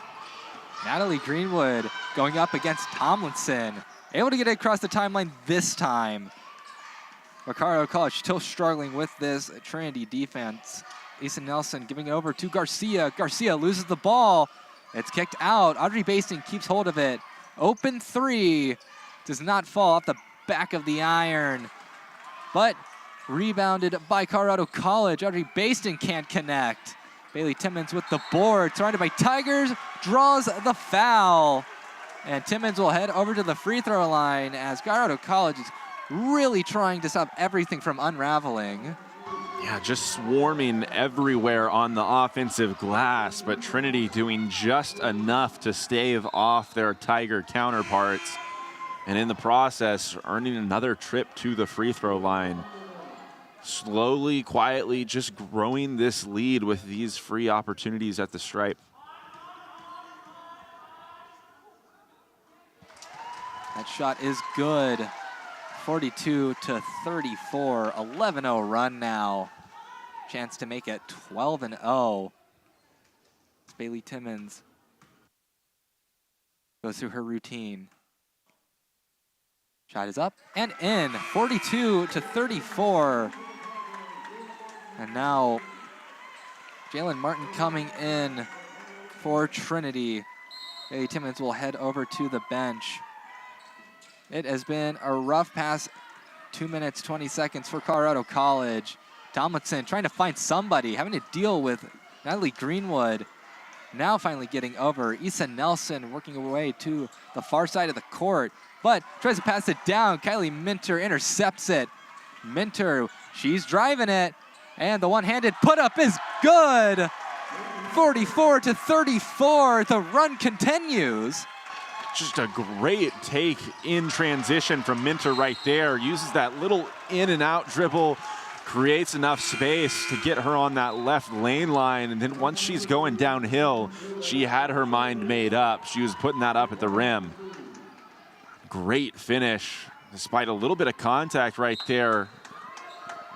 Natalie Greenwood going up against Tomlinson. Able to get it across the timeline this time. But Colorado College still struggling with this Trinity defense. Issa Nelson giving it over to Garcia. Garcia loses the ball. It's kicked out. Audrey Basting keeps hold of it. Open three. Does not fall off the back of the iron. But rebounded by Colorado College. Audrey Basting can't connect. Bailey Timmons with the board. Surrounded by Tigers. Draws the foul. And Timmons will head over to the free throw line as Colorado College is really trying to stop everything from unraveling. Yeah, just swarming everywhere on the offensive glass, but Trinity doing just enough to stave off their Tiger counterparts, and in the process, earning another trip to the free throw line. Slowly, quietly, just growing this lead with these free opportunities at the stripe. That shot is good. 42-34, 11-0 run now. Chance to make it 12-0. Bailey Timmons goes through her routine. Shot is up and in, 42-34. And now Jalen Martin coming in for Trinity. Bailey Timmons will head over to the bench. It has been a rough past 2 minutes, 20 seconds for Colorado College. Tomlinson trying to find somebody, having to deal with Natalie Greenwood. Now finally getting over. Issa Nelson working away to the far side of the court, but tries to pass it down. Kylie Minter intercepts it. Minter, she's driving it, and the one-handed put-up is good. 44-34, the run continues. Just a great take in transition from Minter right there. Uses that little in and out dribble, creates enough space to get her on that left lane line. And then once she's going downhill, she had her mind made up. She was putting that up at the rim. Great finish, despite a little bit of contact right there.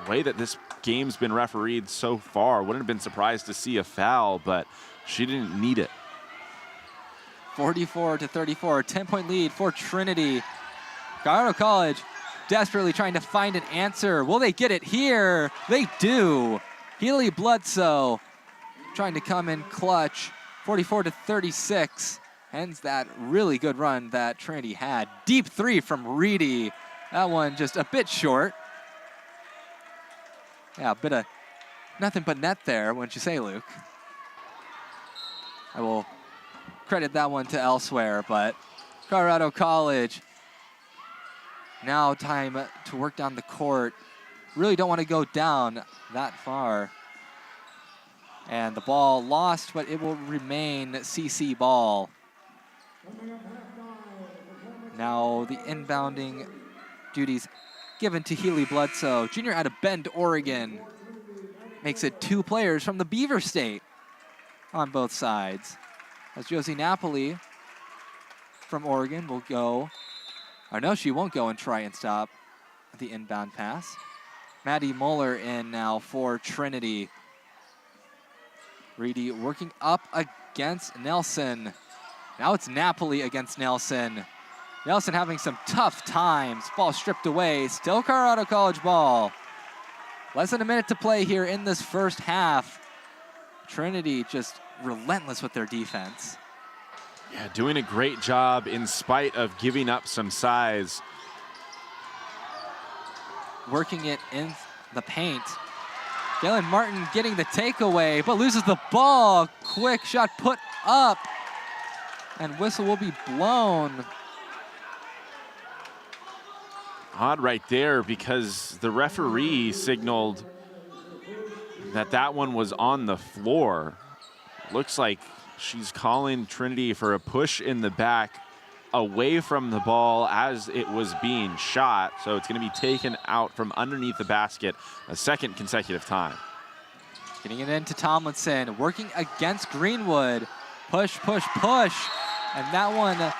The way that this game's been refereed so far, wouldn't have been surprised to see a foul, but she didn't need it. 44-34, 10-point lead for Trinity. Colorado College desperately trying to find an answer. Will they get it here? They do. Healy Bledsoe trying to come in clutch. 44-36. ends that really good run that Trinity had. Deep three from Reedy. That one just a bit short. Yeah, a bit of nothing but net there, wouldn't you say, Luke? I will credit that one to elsewhere, but Colorado College, now time to work down the court. Really don't want to go down that far. And the ball lost, but it will remain CC ball. Now the inbounding duties given to Healy Bledsoe, junior out of Bend, Oregon. Makes it 2 players from the Beaver State on both sides. As Josie Napoli from Oregon will go, or no, she won't go and try and stop the inbound pass. Maddie Muller in now for Trinity. Reedy working up against Nelson. Now it's Napoli against Nelson. Nelson having some tough times. Ball stripped away. Still Colorado College ball. Less than a minute to play here in this first half. Trinity just relentless with their defense. Yeah, doing a great job in spite of giving up some size. Working it in the paint. Jalen Martin getting the takeaway, but loses the ball. Quick shot put up, and whistle will be blown. Odd right there, because the referee signaled that that one was on the floor. Looks like she's calling Trinity for a push in the back away from the ball as it was being shot. So it's going to be taken out from underneath the basket a second consecutive time. Getting it into Tomlinson, working against Greenwood. Push, push, push. And that one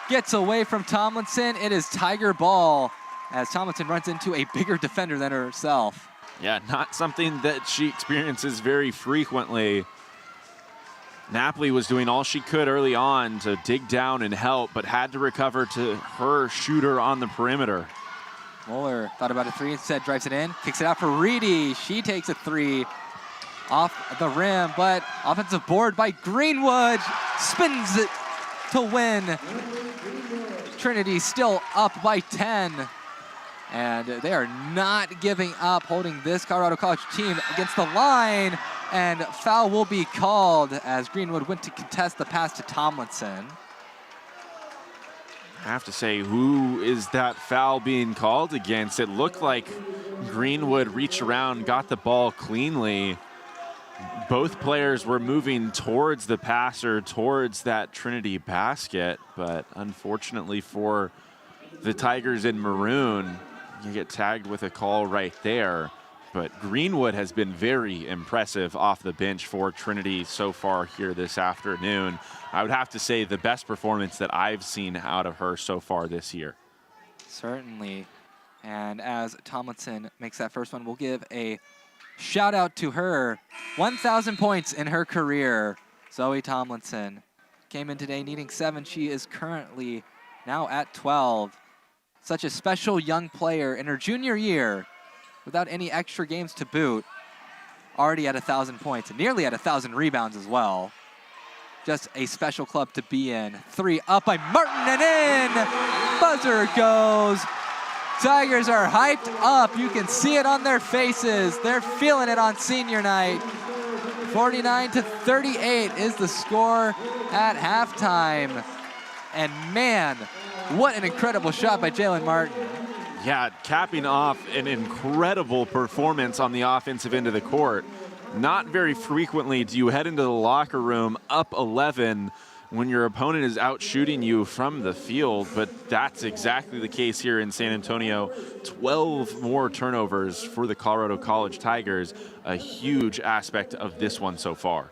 gets away from Tomlinson. It is Tiger ball as Tomlinson runs into a bigger defender than herself. Yeah, not something that she experiences very frequently. Napoli was doing all she could early on to dig down and help, but had to recover to her shooter on the perimeter. Muller thought about a three, instead drives it in, kicks it out for Reedy. She takes a three off the rim, but offensive board by Greenwood, spins it to win. Trinity still up by 10. And they are not giving up, holding this Colorado College team against the line. And foul will be called as Greenwood went to contest the pass to Tomlinson. I have to say, who is that foul being called against? It looked like Greenwood reached around, got the ball cleanly. Both players were moving towards the passer, towards that Trinity basket. But unfortunately for the Tigers in maroon, you get tagged with a call right there. But Greenwood has been very impressive off the bench for Trinity so far here this afternoon. I would have to say the best performance that I've seen out of her so far this year. Certainly. And as Tomlinson makes that first one, we'll give a shout out to her. 1,000 points in her career. Zoe Tomlinson came in today needing 7. She is currently now at 12. Such a special young player in her junior year, without any extra games to boot, already at 1,000 points, and nearly at 1,000 rebounds as well. Just a special club to be in. 3 up by Martin and in! Buzzer goes. Tigers are hyped up. You can see it on their faces. They're feeling it on senior night. 49-38 is the score at halftime. And man, what an incredible shot by Jalen Martin. Yeah, capping off an incredible performance on the offensive end of the court. Not very frequently do you head into the locker room up 11 when your opponent is out shooting you from the field, but that's exactly the case here in San Antonio. 12 more turnovers for the Colorado College Tigers, a huge aspect of this one so far.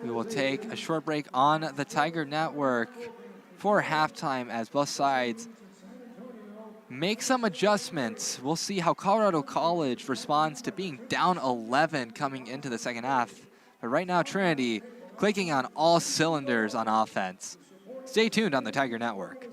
We will take a short break on the Tiger Network for halftime as both sides make some adjustments. We'll see how Colorado College responds to being down 11 coming into the second half. But right now, Trinity clicking on all cylinders on offense. Stay tuned on the Tiger Network.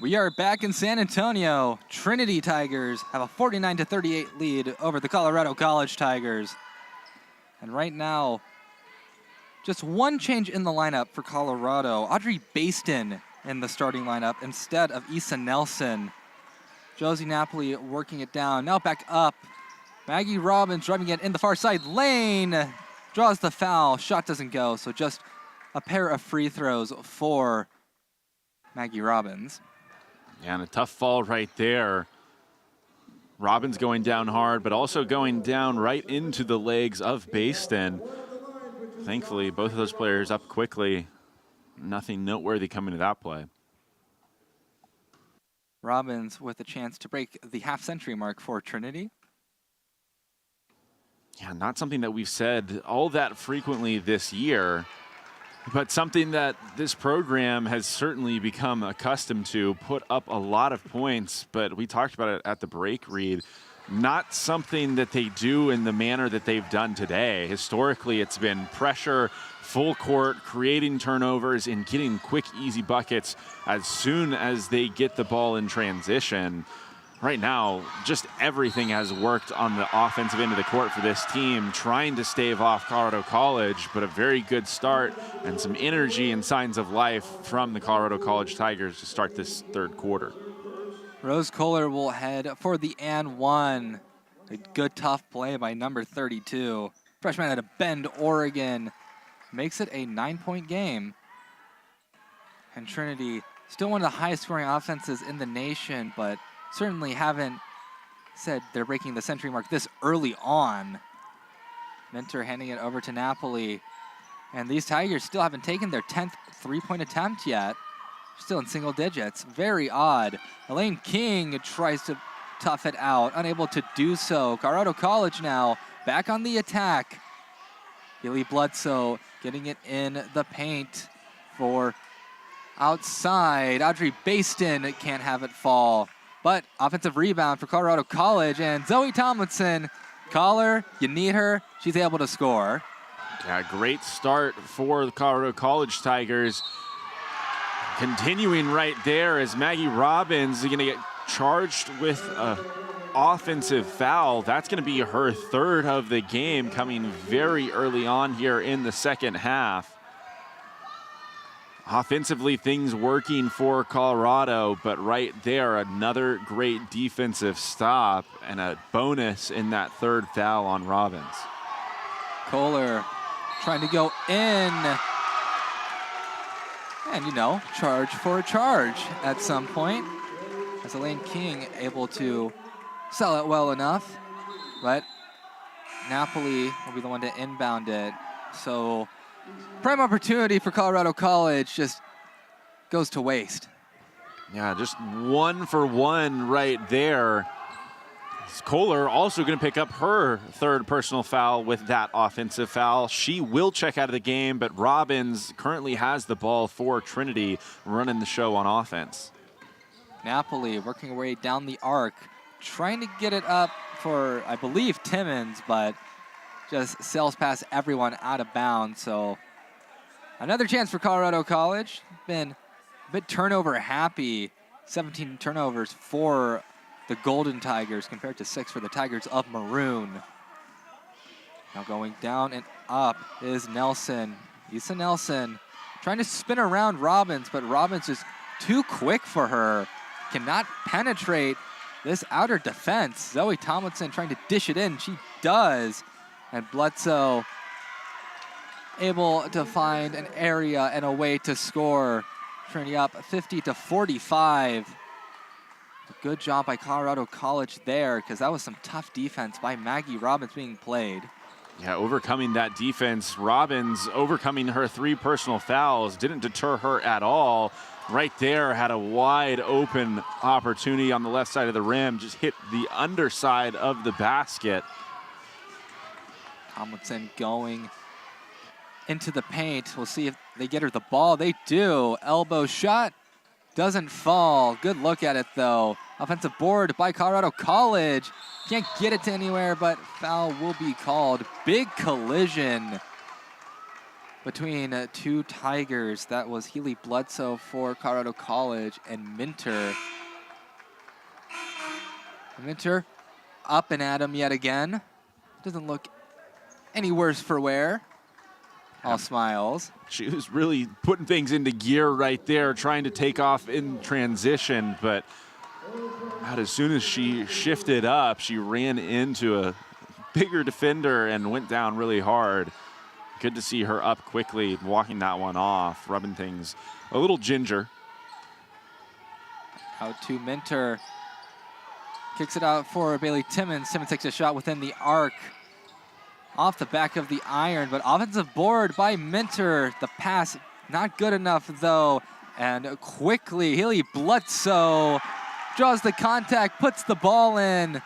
We are back in San Antonio. Trinity Tigers have a 49-38 lead over the Colorado College Tigers. And right now, just one change in the lineup for Colorado. Audrey Baston in the starting lineup instead of Issa Nelson. Josie Napoli working it down. Now back up. Maggie Robbins driving it in the far side lane. Draws the foul. Shot doesn't go, so just a pair of free throws for Maggie Robbins. Yeah, and a tough fall right there. Robbins going down hard, but also going down right into the legs of Baston. Thankfully, both of those players up quickly. Nothing noteworthy coming to that play. Robbins with a chance to break the half-century mark for Trinity. Yeah, not something that we've said all that frequently this year, but something that this program has certainly become accustomed to. Put up a lot of points, but we talked about it at the break, Reed. Not something that they do in the manner that they've done today. Historically, it's been pressure, full court, creating turnovers, and getting quick, easy buckets as soon as they get the ball in transition. Right now, just everything has worked on the offensive end of the court for this team, trying to stave off Colorado College, but a very good start and some energy and signs of life from the Colorado College Tigers to start this third quarter. Rose Kohler will head for the and one. A good, tough play by number 32. Freshman out of Bend, Oregon. Makes it a 9-point game. And Trinity, still one of the highest scoring offenses in the nation, but certainly haven't said they're breaking the century mark this early on. Minter handing it over to Napoli. And these Tigers still haven't taken their 10th three-point attempt yet. Still in single digits. Very odd. Elaine King tries to tough it out. Unable to do so. Colorado College now back on the attack. Billy Bledsoe getting it in the paint for outside. Audrey Baston can't have it fall. But offensive rebound for Colorado College, and Zoe Tomlinson, call her, you need her, she's able to score. Yeah, great start for the Colorado College Tigers. Continuing right there as Maggie Robbins is going to get charged with an offensive foul. That's going to be her third of the game, coming very early on here in the second half. Offensively, things working for Colorado, but right there, another great defensive stop and a bonus in that third foul on Robbins. Kohler trying to go in. And, you know, charge for a charge at some point. As Elaine King able to sell it well enough. But Napoli will be the one to inbound it. So prime opportunity for Colorado College just goes to waste. Yeah, just 1 for 1 right there. Kohler also going to pick up her third personal foul with that offensive foul. She will check out of the game, but Robbins currently has the ball for Trinity, running the show on offense. Napoli working her way down the arc, trying to get it up for, I believe, Timmons, but just sails past everyone out of bounds. So another chance for Colorado College. Been a bit turnover happy. 17 turnovers for the Golden Tigers compared to 6 for the Tigers of Maroon. Now going down and up is Nelson. Issa Nelson trying to spin around Robbins, but Robbins is too quick for her. Cannot penetrate this outer defense. Zoe Tomlinson trying to dish it in. She does. And Bledsoe able to find an area and a way to score. Trinity up 50-45. Good job by Colorado College there, because that was some tough defense by Maggie Robbins being played. Yeah, overcoming that defense. Robbins overcoming her 3 personal fouls didn't deter her at all. Right there, had a wide open opportunity on the left side of the rim, just hit the underside of the basket. Tomlinson going into the paint. We'll see if they get her the ball. They do. Elbow shot. Doesn't fall. Good look at it, though. Offensive board by Colorado College. Can't get it to anywhere, but foul will be called. Big collision between two Tigers. That was Healy Bledsoe for Colorado College and Minter. Minter up and at him yet again. Doesn't look any worse for wear. All smiles. She was really putting things into gear right there, trying to take off in transition, but about as soon as she shifted up, she ran into a bigger defender and went down really hard. Good to see her up quickly, walking that one off, rubbing things a little ginger. Out to Minter. Kicks it out for Bailey Timmons. Timmons takes a shot within the arc. Off the back of the iron, but offensive board by Minter. The pass not good enough though. And quickly, Healy Bledsoe draws the contact, puts the ball in.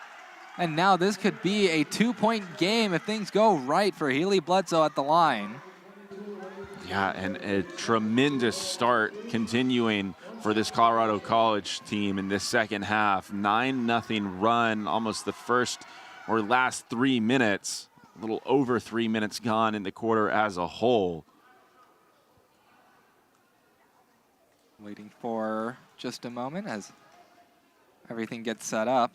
And now this could be a 2-point game if things go right for Healy Bledsoe at the line. Yeah, and a tremendous start continuing for this Colorado College team in this second half. 9-0 run, almost the first or last 3 minutes. A little over 3 minutes gone in the quarter as a whole. Waiting for just a moment as everything gets set up.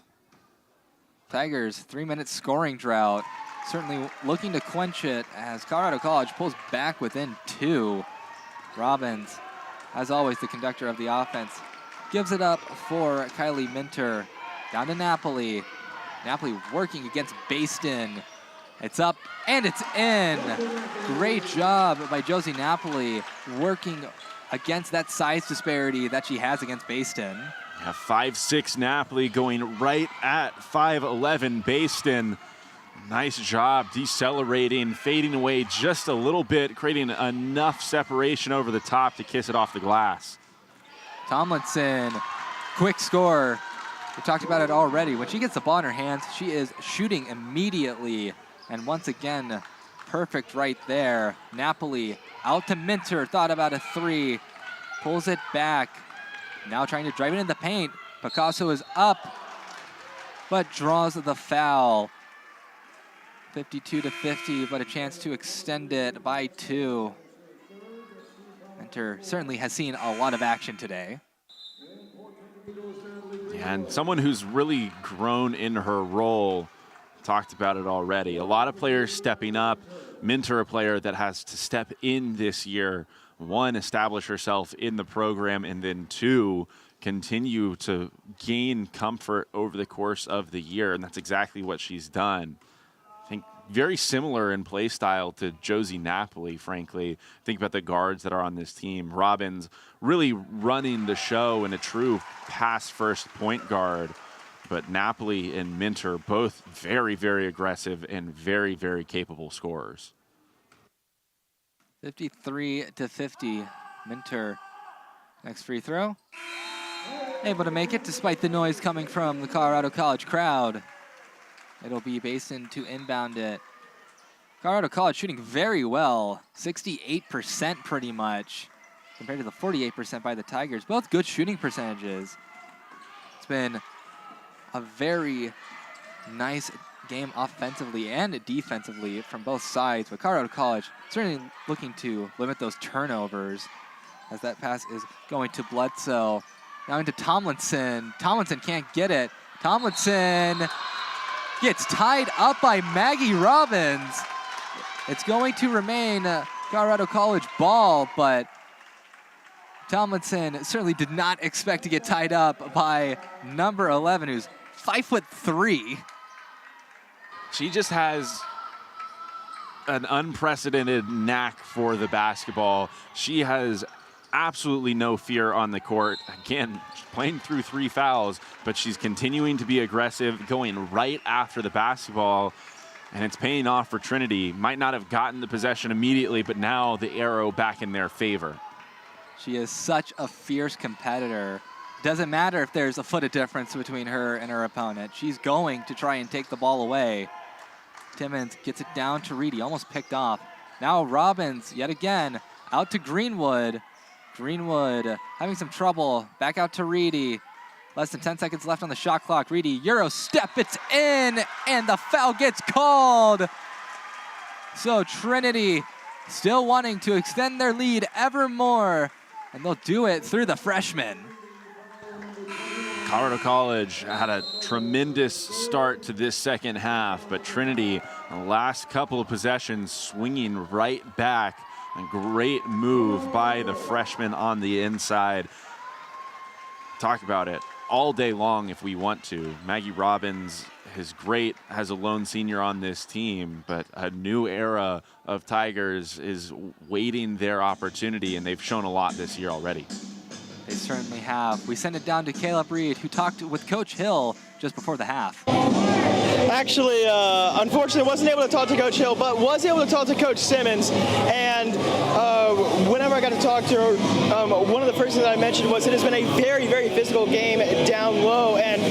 Tigers 3-minute scoring drought. Certainly looking to quench it as Colorado College pulls back within 2. Robbins, as always, the conductor of the offense, gives it up for Kylie Minter. Down to Napoli. Napoli working against Baston. It's up and it's in. Great job by Josie Napoli working against that size disparity that she has against Baston. Yeah, 5'6" Napoli going right at 5'11" Baston. Nice job decelerating, fading away just a little bit, creating enough separation over the top to kiss it off the glass. Tomlinson, quick score. We talked about it already. When she gets the ball in her hands, she is shooting immediately. And once again, perfect right there. Napoli out to Minter, thought about a 3. Pulls it back. Now trying to drive it in the paint. Picasso is up, but draws the foul. 52-50, but a chance to extend it by 2. Minter certainly has seen a lot of action today. And someone who's really grown in her role. Talked about it already. A lot of players stepping up. Minter, a player that has to step in this year. 1, establish herself in the program, and then 2, continue to gain comfort over the course of the year, and that's exactly what she's done. I think very similar in play style to Josie Napoli, frankly. Think about the guards that are on this team. Robbins really running the show in a true pass-first point guard. But Napoli and Minter, both very, very aggressive and very, very capable scorers. 53-50, Minter. Next free throw. Able to make it despite the noise coming from the Colorado College crowd. It'll be Baston to inbound it. Colorado College shooting very well, 68% pretty much, compared to the 48% by the Tigers. Both good shooting percentages. It's been a very nice game offensively and defensively from both sides, but Colorado College certainly looking to limit those turnovers as that pass is going to Bledsoe. Now into Tomlinson. Tomlinson can't get it. Tomlinson gets tied up by Maggie Robbins. It's going to remain Colorado College ball, but Tomlinson certainly did not expect to get tied up by number 11, who's 5'3". She just has an unprecedented knack for the basketball. She has absolutely no fear on the court. Again, playing through 3 fouls, but she's continuing to be aggressive, going right after the basketball, and it's paying off for Trinity. Might not have gotten the possession immediately, but now the arrow back in their favor. She is such a fierce competitor. Doesn't matter if there's a foot of difference between her and her opponent. She's going to try and take the ball away. Timmons gets it down to Reedy, almost picked off. Now Robbins, yet again, out to Greenwood. Greenwood having some trouble. Back out to Reedy. Less than 10 seconds left on the shot clock. Reedy, Euro step, it's in, and the foul gets called. So Trinity still wanting to extend their lead ever more, and they'll do it through the freshman. Colorado College had a tremendous start to this second half, but Trinity, the last couple of possessions, swinging right back. A great move by the freshman on the inside. Talk about it all day long if we want to. Maggie Robbins is great as a lone senior on this team, but a new era of Tigers is waiting their opportunity, and they've shown a lot this year already. They certainly have. We send it down to Caleb Reed, who talked with Coach Hill just before the half. Actually, unfortunately, wasn't able to talk to Coach Hill, but was able to talk to Coach Simmons. And whenever I got to talk to her, one of the first things that I mentioned was it has been a very, very physical game down low. And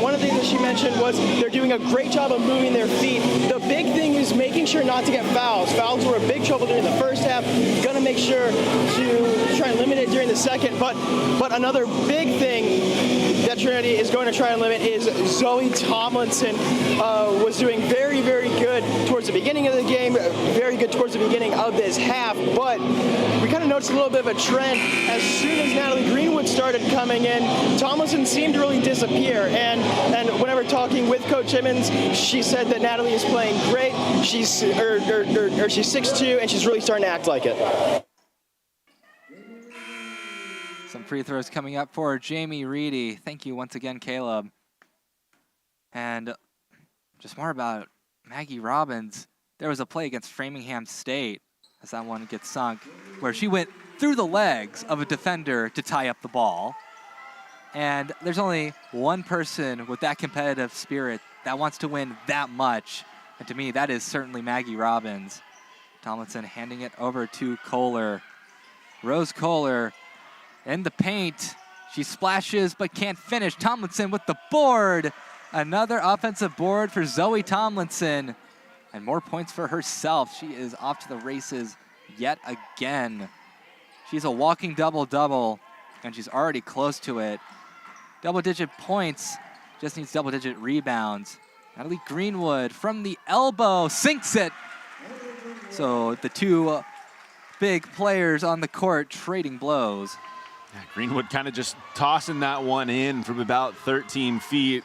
one of the things that she mentioned was they're doing a great job of moving their feet. The big thing is making sure not to get fouls. Fouls were a big trouble during the first half. Going to make sure to try and limit it during the second. But another big thing that Trinity is going to try and limit is Zoe Tomlinson was doing very, very good towards the beginning of the game, very good towards the beginning of this half, but we kind of noticed a little bit of a trend. As soon as Natalie Greenwood started coming in, Tomlinson seemed to really disappear, and whenever talking with Coach Simmons, she said that Natalie is playing great. She's she's 6'2", and she's really starting to act like it. Some free throws coming up for Jamie Reedy. Thank you once again, Caleb. And just more about Maggie Robbins. There was a play against Framingham State, as that one gets sunk, where she went through the legs of a defender to tie up the ball. And there's only one person with that competitive spirit that wants to win that much. And to me, that is certainly Maggie Robbins. Tomlinson handing it over to Kohler. Rose Kohler in the paint. She splashes but can't finish. Tomlinson with the board. Another offensive board for Zoe Tomlinson. And more points for herself. She is off to the races yet again. She's a walking double-double, and she's already close to it. Double-digit points, just needs double-digit rebounds. Natalie Greenwood from the elbow sinks it. So the two big players on the court trading blows. Yeah, Greenwood kind of just tossing that one in from about 13 feet.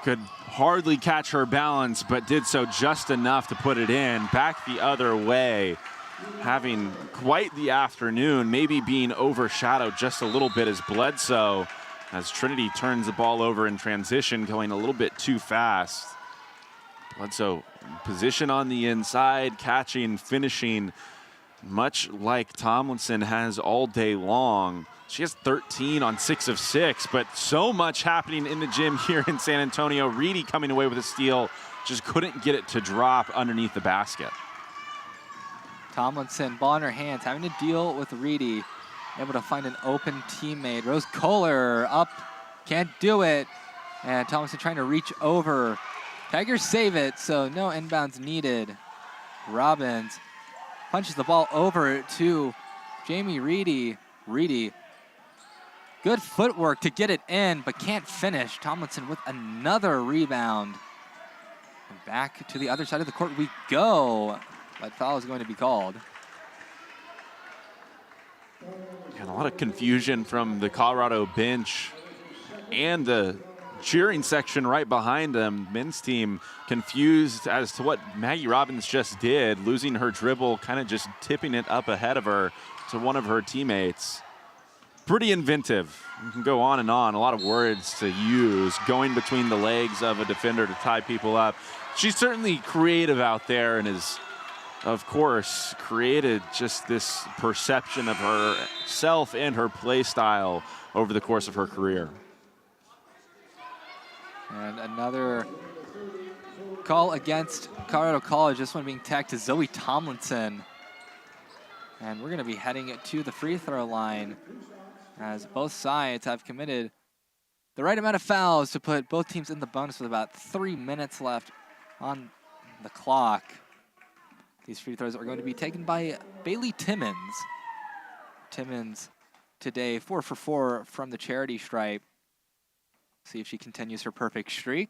Could hardly catch her balance, but did so just enough to put it in. Back the other way, having quite the afternoon, maybe being overshadowed just a little bit as Bledsoe, as Trinity turns the ball over in transition, going a little bit too fast. Bledsoe in position on the inside, catching, finishing, much like Tomlinson has all day long. She has 13 on 6 of 6, but so much happening in the gym here in San Antonio. Reedy coming away with a steal, just couldn't get it to drop underneath the basket. Tomlinson, ball in her hands, having to deal with Reedy. Able to find an open teammate. Rose Kohler up, can't do it. And Tomlinson trying to reach over. Tigers save it, so no inbounds needed. Robbins punches the ball over to Jamie Reedy. Reedy, good footwork to get it in, but can't finish. Tomlinson with another rebound. And back to the other side of the court we go. But foul is going to be called. And a lot of confusion from the Colorado bench and the cheering section right behind them. Men's team confused as to what Maggie Robbins just did, losing her dribble, kind of just tipping it up ahead of her to one of her teammates. Pretty inventive. You can go on and on. A lot of words to use, going between the legs of a defender to tie people up. She's certainly creative out there and is, of course, created just this perception of herself and her play style over the course of her career. And another call against Colorado College. This one being tagged to Zoe Tomlinson. And we're going to be heading to the free throw line as both sides have committed the right amount of fouls to put both teams in the bonus with about 3 minutes left on the clock. These free throws are going to be taken by Bailey Timmons. Timmons today 4 for 4 from the charity stripe. See if she continues her perfect streak.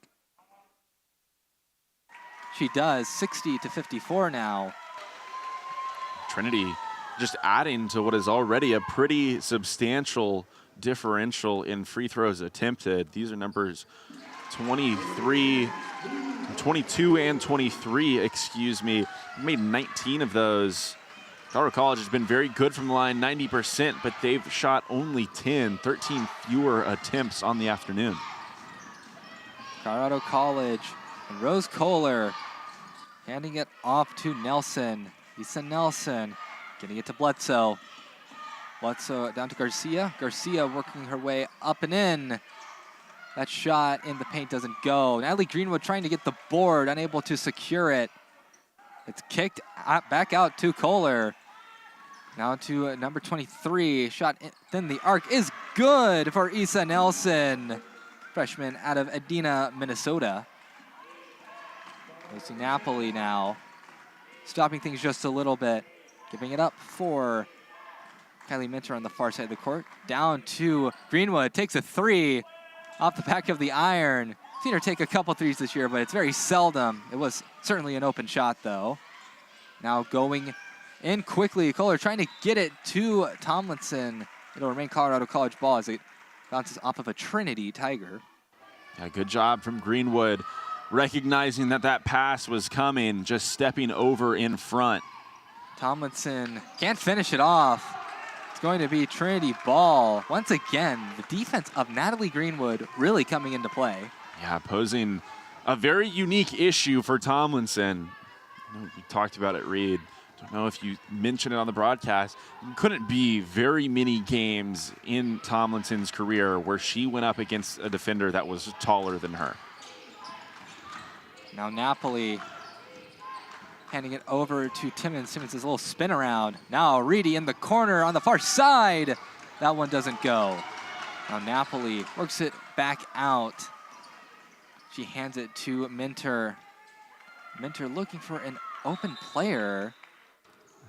She does, 60-54 now. Trinity just adding to what is already a pretty substantial differential in free throws attempted. These are numbers 22 and 23, excuse me. Made 19 of those. Colorado College has been very good from the line, 90%, but they've shot only 13 fewer attempts on the afternoon. Colorado College and Rose Kohler handing it off to Nelson. Issa Nelson getting it to Bledsoe. Bledsoe down to Garcia. Garcia working her way up and in. That shot in the paint doesn't go. Natalie Greenwood trying to get the board, unable to secure it. It's kicked back out to Kohler. Now to number 23. Shot within the arc is good for Issa Nelson. Freshman out of Edina, Minnesota. Goes to Napoli now. Stopping things just a little bit. Giving it up for Kylie Minter on the far side of the court. Down to Greenwood. Takes a three off the back of the iron. Seen her take a couple threes this year, but it's very seldom. It was certainly an open shot, though. Now going in quickly. Kohler trying to get it to Tomlinson. It'll remain Colorado College ball as it bounces off of a Trinity Tiger. Yeah, good job from Greenwood, recognizing that that pass was coming, just stepping over in front. Tomlinson can't finish it off. It's going to be Trinity ball. Once again, the defense of Natalie Greenwood really coming into play. Yeah, posing a very unique issue for Tomlinson. We talked about it, Reed. Don't know if you mentioned it on the broadcast. Couldn't be very many games in Tomlinson's career where she went up against a defender that was taller than her. Now Napoli handing it over to Timmons. Timmons is a little spin around. Now Reedy in the corner on the far side. That one doesn't go. Now Napoli works it back out. She hands it to Minter. Minter looking for an open player.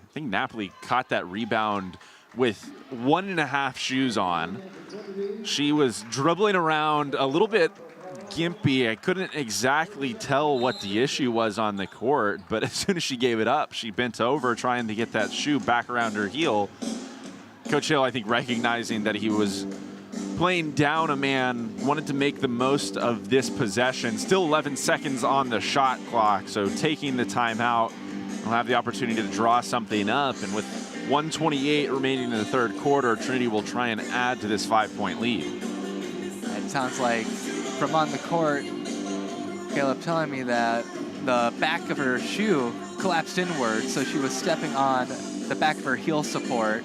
I think Napoli caught that rebound with 1.5 shoes on. She was dribbling around a little bit gimpy. I couldn't exactly tell what the issue was on the court, but as soon as she gave it up, she bent over trying to get that shoe back around her heel. Coach Hill, I think, recognizing that he was playing down a man, wanted to make the most of this possession. Still 11 seconds on the shot clock, so taking the timeout, we'll have the opportunity to draw something up, and with 1:28 remaining in the third quarter, Trinity will try and add to this 5-point lead. It sounds like from on the court, Caleb telling me that the back of her shoe collapsed inward, so she was stepping on the back of her heel support.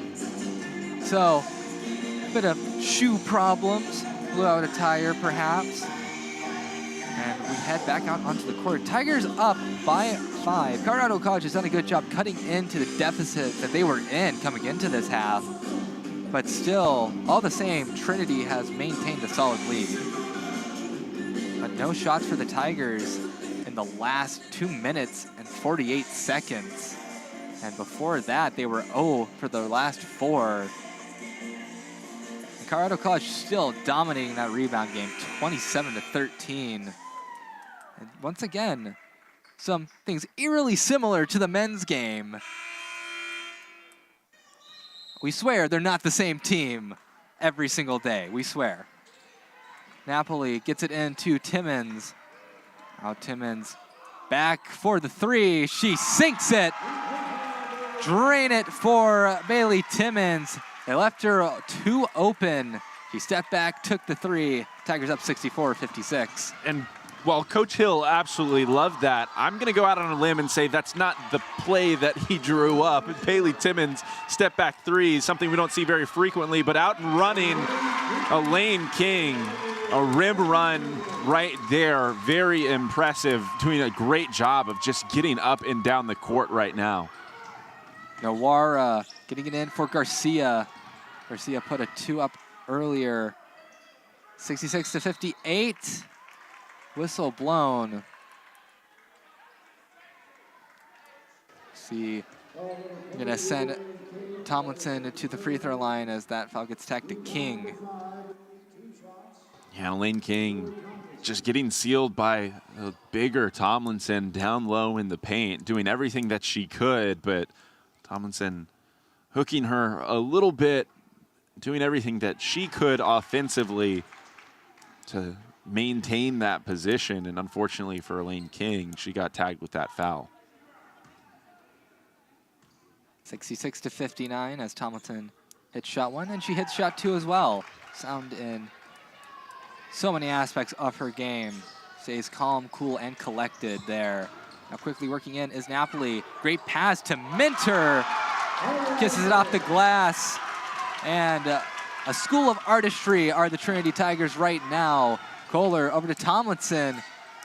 So, a bit of shoe problems, blew out a tire perhaps. And we head back out onto the court. Tigers up by 5. Colorado College has done a good job cutting into the deficit that they were in coming into this half. But still, all the same, Trinity has maintained a solid lead. But no shots for the Tigers in the last 2 minutes and 48 seconds. And before that, they were 0 for the last 4. And Colorado College still dominating that rebound game, 27-13. And once again, some things eerily similar to the men's game. We swear they're not the same team every single day. We swear. Napoli gets it into Timmons. Now Timmons back for the three. She sinks it. Drain it for Bailey Timmons. They left her too open. She stepped back, took the three. Tigers up 64-56. And while Coach Hill absolutely loved that, I'm going to go out on a limb and say that's not the play that he drew up. Bailey Timmons step back three, something we don't see very frequently, but out and running, Elaine King, a rim run right there. Very impressive, doing a great job of just getting up and down the court right now. Nawara getting it in for Garcia. Garcia put a 2 up earlier. 66-58. Whistle blown. See, I'm gonna send Tomlinson to the free throw line as that foul gets tacked to King. Yeah, Elaine King just getting sealed by a bigger Tomlinson down low in the paint, doing everything that she could, but Tomlinson hooking her a little bit, doing everything that she could offensively to maintain that position. And unfortunately for Elaine King, she got tagged with that foul. 66-59 as Tomlinson hits shot 1, and she hits shot 2 as well. Sound in so many aspects of her game. Stays calm, cool, and collected there. Now quickly working in is Napoli. Great pass to Minter. Kisses it off the glass. And a school of artistry are the Trinity Tigers right now. Kohler over to Tomlinson.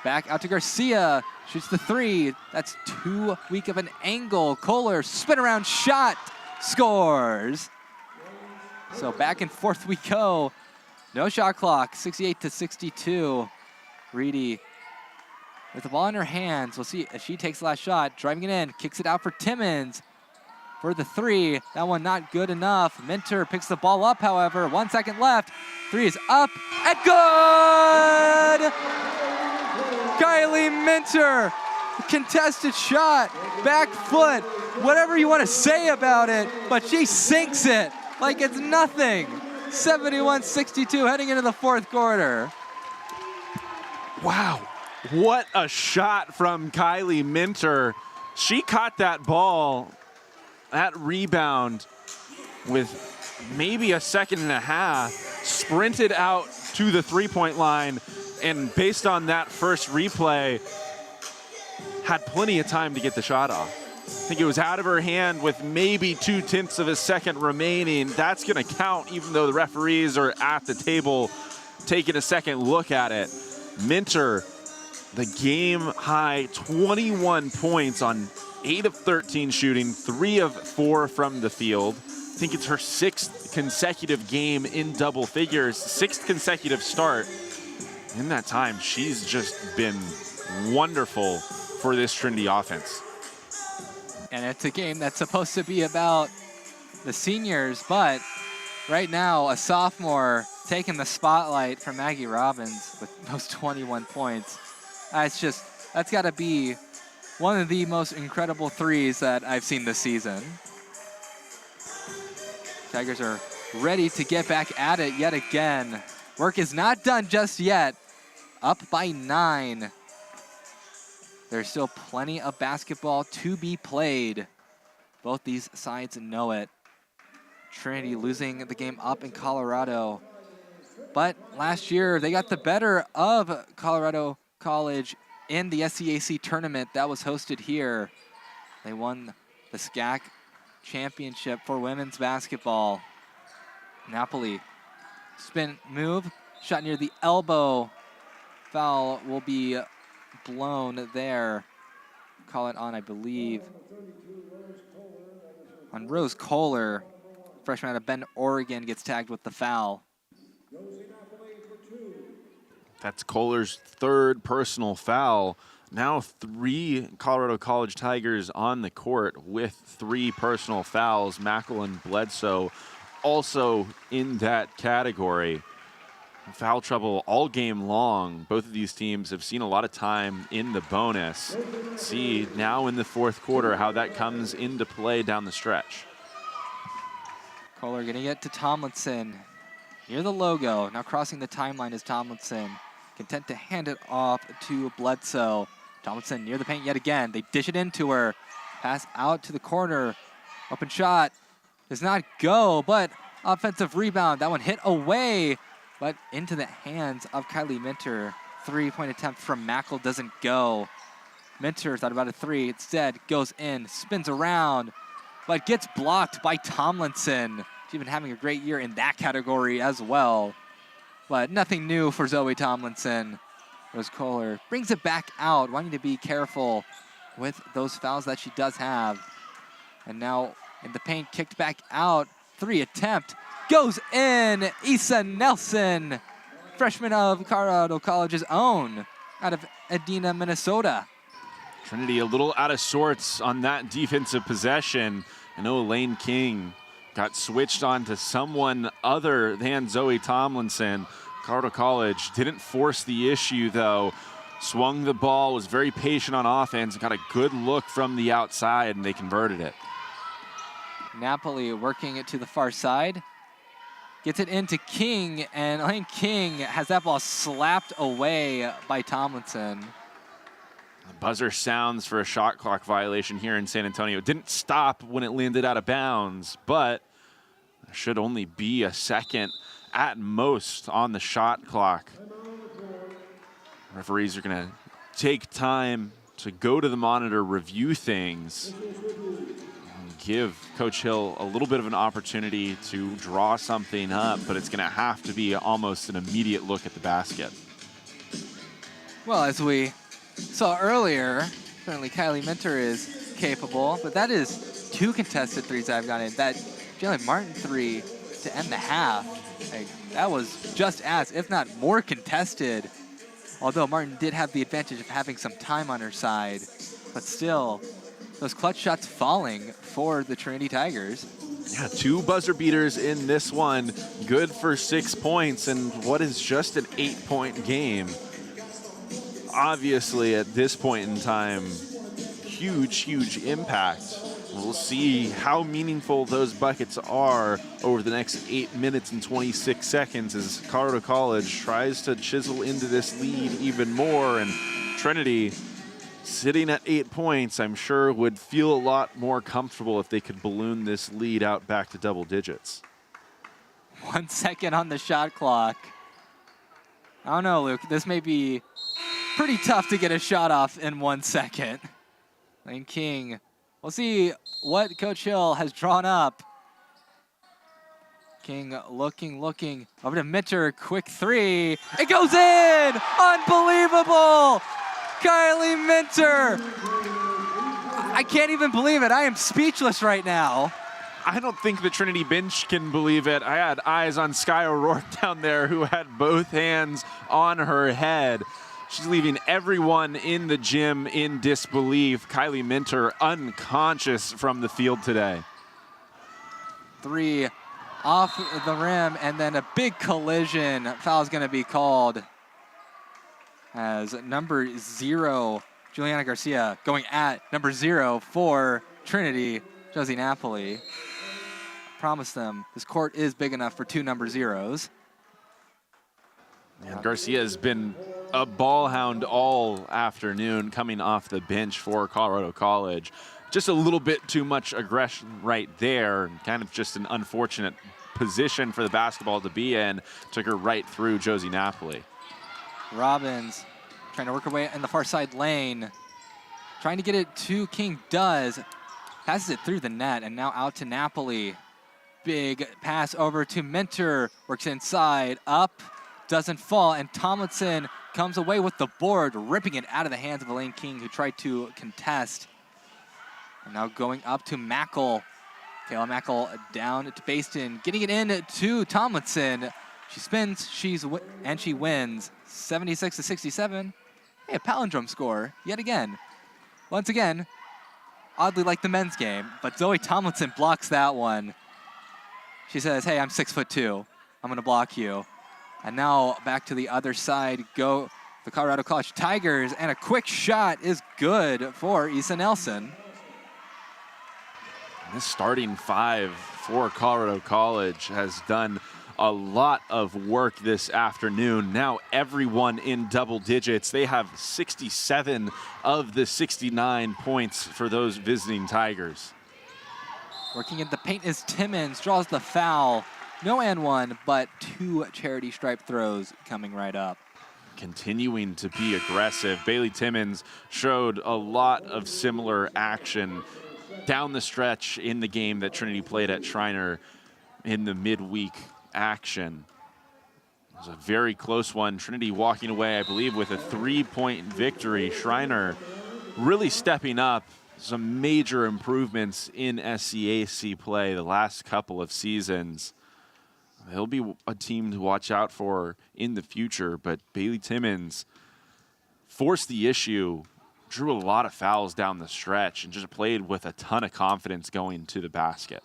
Back out to Garcia. Shoots the 3. That's too weak of an angle. Kohler, spin around shot. Scores. So back and forth we go. No shot clock. 68-62. Reedy with the ball in her hands. We'll see if she takes the last shot. Driving it in. Kicks it out for Timmons. For the 3. That one not good enough. Minter picks the ball up, however. 1 second left. 3 is up and good! Kylie Minter, contested shot, back foot, whatever you want to say about it, but she sinks it like it's nothing. 71-62 heading into the 4th quarter. Wow, what a shot from Kylie Minter. She caught that ball, that rebound with maybe a second and a half, sprinted out to the 3-point line, and based on that first replay, had plenty of time to get the shot off. I think it was out of her hand with maybe 0.2 of a second remaining. That's gonna count even though the referees are at the table taking a second look at it. Minter, the game high 21 points on 8 of 13 shooting, 3 of 4 from the field. I think it's her 6th consecutive game in double figures, 6th consecutive start. In that time, she's just been wonderful for this Trinity offense. And it's a game that's supposed to be about the seniors, but right now, a sophomore taking the spotlight from Maggie Robbins with those 21 points. That's got to be one of the most incredible threes that I've seen this season. Tigers are ready to get back at it yet again. Work is not done just yet. Up by 9. There's still plenty of basketball to be played. Both these sides know it. Trinity losing the game up in Colorado. But last year, they got the better of Colorado College in the SCAC tournament that was hosted here. They won the SCAC championship for women's basketball. Napoli, spin move, shot near the elbow. Foul will be blown there. Call it on, I believe, on Rose Kohler. Freshman out of Bend, Oregon, gets tagged with the foul. That's Kohler's 3rd personal foul. Now 3 Colorado College Tigers on the court with 3 personal fouls. Mackel and Bledsoe also in that category. Foul trouble all game long. Both of these teams have seen a lot of time in the bonus. See now in the 4th quarter how that comes into play down the stretch. Kohler gonna get to Tomlinson near the logo. Now crossing the timeline is Tomlinson. Content to hand it off to Bledsoe. Tomlinson near the paint yet again. They dish it into her. Pass out to the corner. Open shot does not go, but offensive rebound. That one hit away, but into the hands of Kylie Minter. 3-point attempt from Mackel doesn't go. Minter thought about a 3. Instead, goes in, spins around, but gets blocked by Tomlinson. She's been having a great year in that category as well. But nothing new for Zoe Tomlinson. Rose Kohler brings it back out, wanting to be careful with those fouls that she does have. And now in the paint, kicked back out. 3 attempt. Goes in. Issa Nelson, freshman of Colorado College's own, out of Edina, Minnesota. Trinity a little out of sorts on that defensive possession. I know Elaine King got switched on to someone other than Zoe Tomlinson. Colorado College didn't force the issue though. Swung the ball, was very patient on offense, got a good look from the outside, and they converted it. Napoli working it to the far side. Gets it into King, and Elaine King has that ball slapped away by Tomlinson. The buzzer sounds for a shot clock violation here in San Antonio. It didn't stop when it landed out of bounds, but there should only be a second at most on the shot clock. Referees are going to take time to go to the monitor, review things, and give Coach Hill a little bit of an opportunity to draw something up, but it's going to have to be almost an immediate look at the basket. Well, as we saw earlier, certainly Kylie Minter is capable, but that is 2 contested threes that have gone in. That Jalen Martin 3 to end the half, like, that was just as, if not more contested. Although Martin did have the advantage of having some time on her side, but still, those clutch shots falling for the Trinity Tigers. Yeah, 2 buzzer beaters in this one, good for 6 points, and what is just an 8-point game. Obviously, at this point in time, huge impact. We'll see how meaningful those buckets are over the next 8 minutes and 26 seconds as Colorado College tries to chisel into this lead even more. And Trinity, sitting at 8 points, I'm sure would feel a lot more comfortable if they could balloon this lead out back to double digits. 1 second on the shot clock. I don't know, Luke. This may be pretty tough to get a shot off in 1 second. Lane King. We'll see what Coach Hill has drawn up. King looking. Over to Minter, quick 3. It goes in! Unbelievable! Kylie Minter! I can't even believe it. I am speechless right now. I don't think the Trinity bench can believe it. I had eyes on Sky O'Rourke down there who had both hands on her head. She's leaving everyone in the gym in disbelief. Kylie Minter unconscious from the field today. 3 off the rim, and then a big collision. Foul's going to be called as number 0, Juliana Garcia, going at number 0 for Trinity, Josie Napoli. Promise them this court is big enough for 2 number 0s. And Garcia has been a ball hound all afternoon coming off the bench for Colorado College. Just a little bit too much aggression right there. Kind of just an unfortunate position for the basketball to be in. Took her right through Josie Napoli. Robbins trying to work her way in the far side lane. Trying to get it to King, does. Passes it through the net, and now out to Napoli. Big pass over to Minter. Works inside, up. Doesn't fall, and Tomlinson comes away with the board, ripping it out of the hands of Elaine King, who tried to contest. And now going up to Mackel. Kayla Mackel down to Baston, getting it in to Tomlinson. She spins, and she wins 76-67. Hey, a palindrome score yet again. Once again, oddly like the men's game, but Zoe Tomlinson blocks that one. She says, hey, I'm 6'2". I'm going to block you. And now back to the other side go the Colorado College Tigers, and a quick shot is good for Issa Nelson. This starting 5 for Colorado College has done a lot of work this afternoon. Now everyone in double digits. They have 67 of the 69 points for those visiting Tigers. Working in the paint is Timmons, draws the foul. No and 1, but 2 charity stripe throws coming right up. Continuing to be aggressive. Bailey Timmons showed a lot of similar action down the stretch in the game that Trinity played at Shriner in the midweek action. It was a very close one. Trinity walking away, I believe, with a 3-point victory. Shriner really stepping up. Some major improvements in SCAC play the last couple of seasons. He'll be a team to watch out for in the future, but Bailey Timmons forced the issue, drew a lot of fouls down the stretch, and just played with a ton of confidence going to the basket.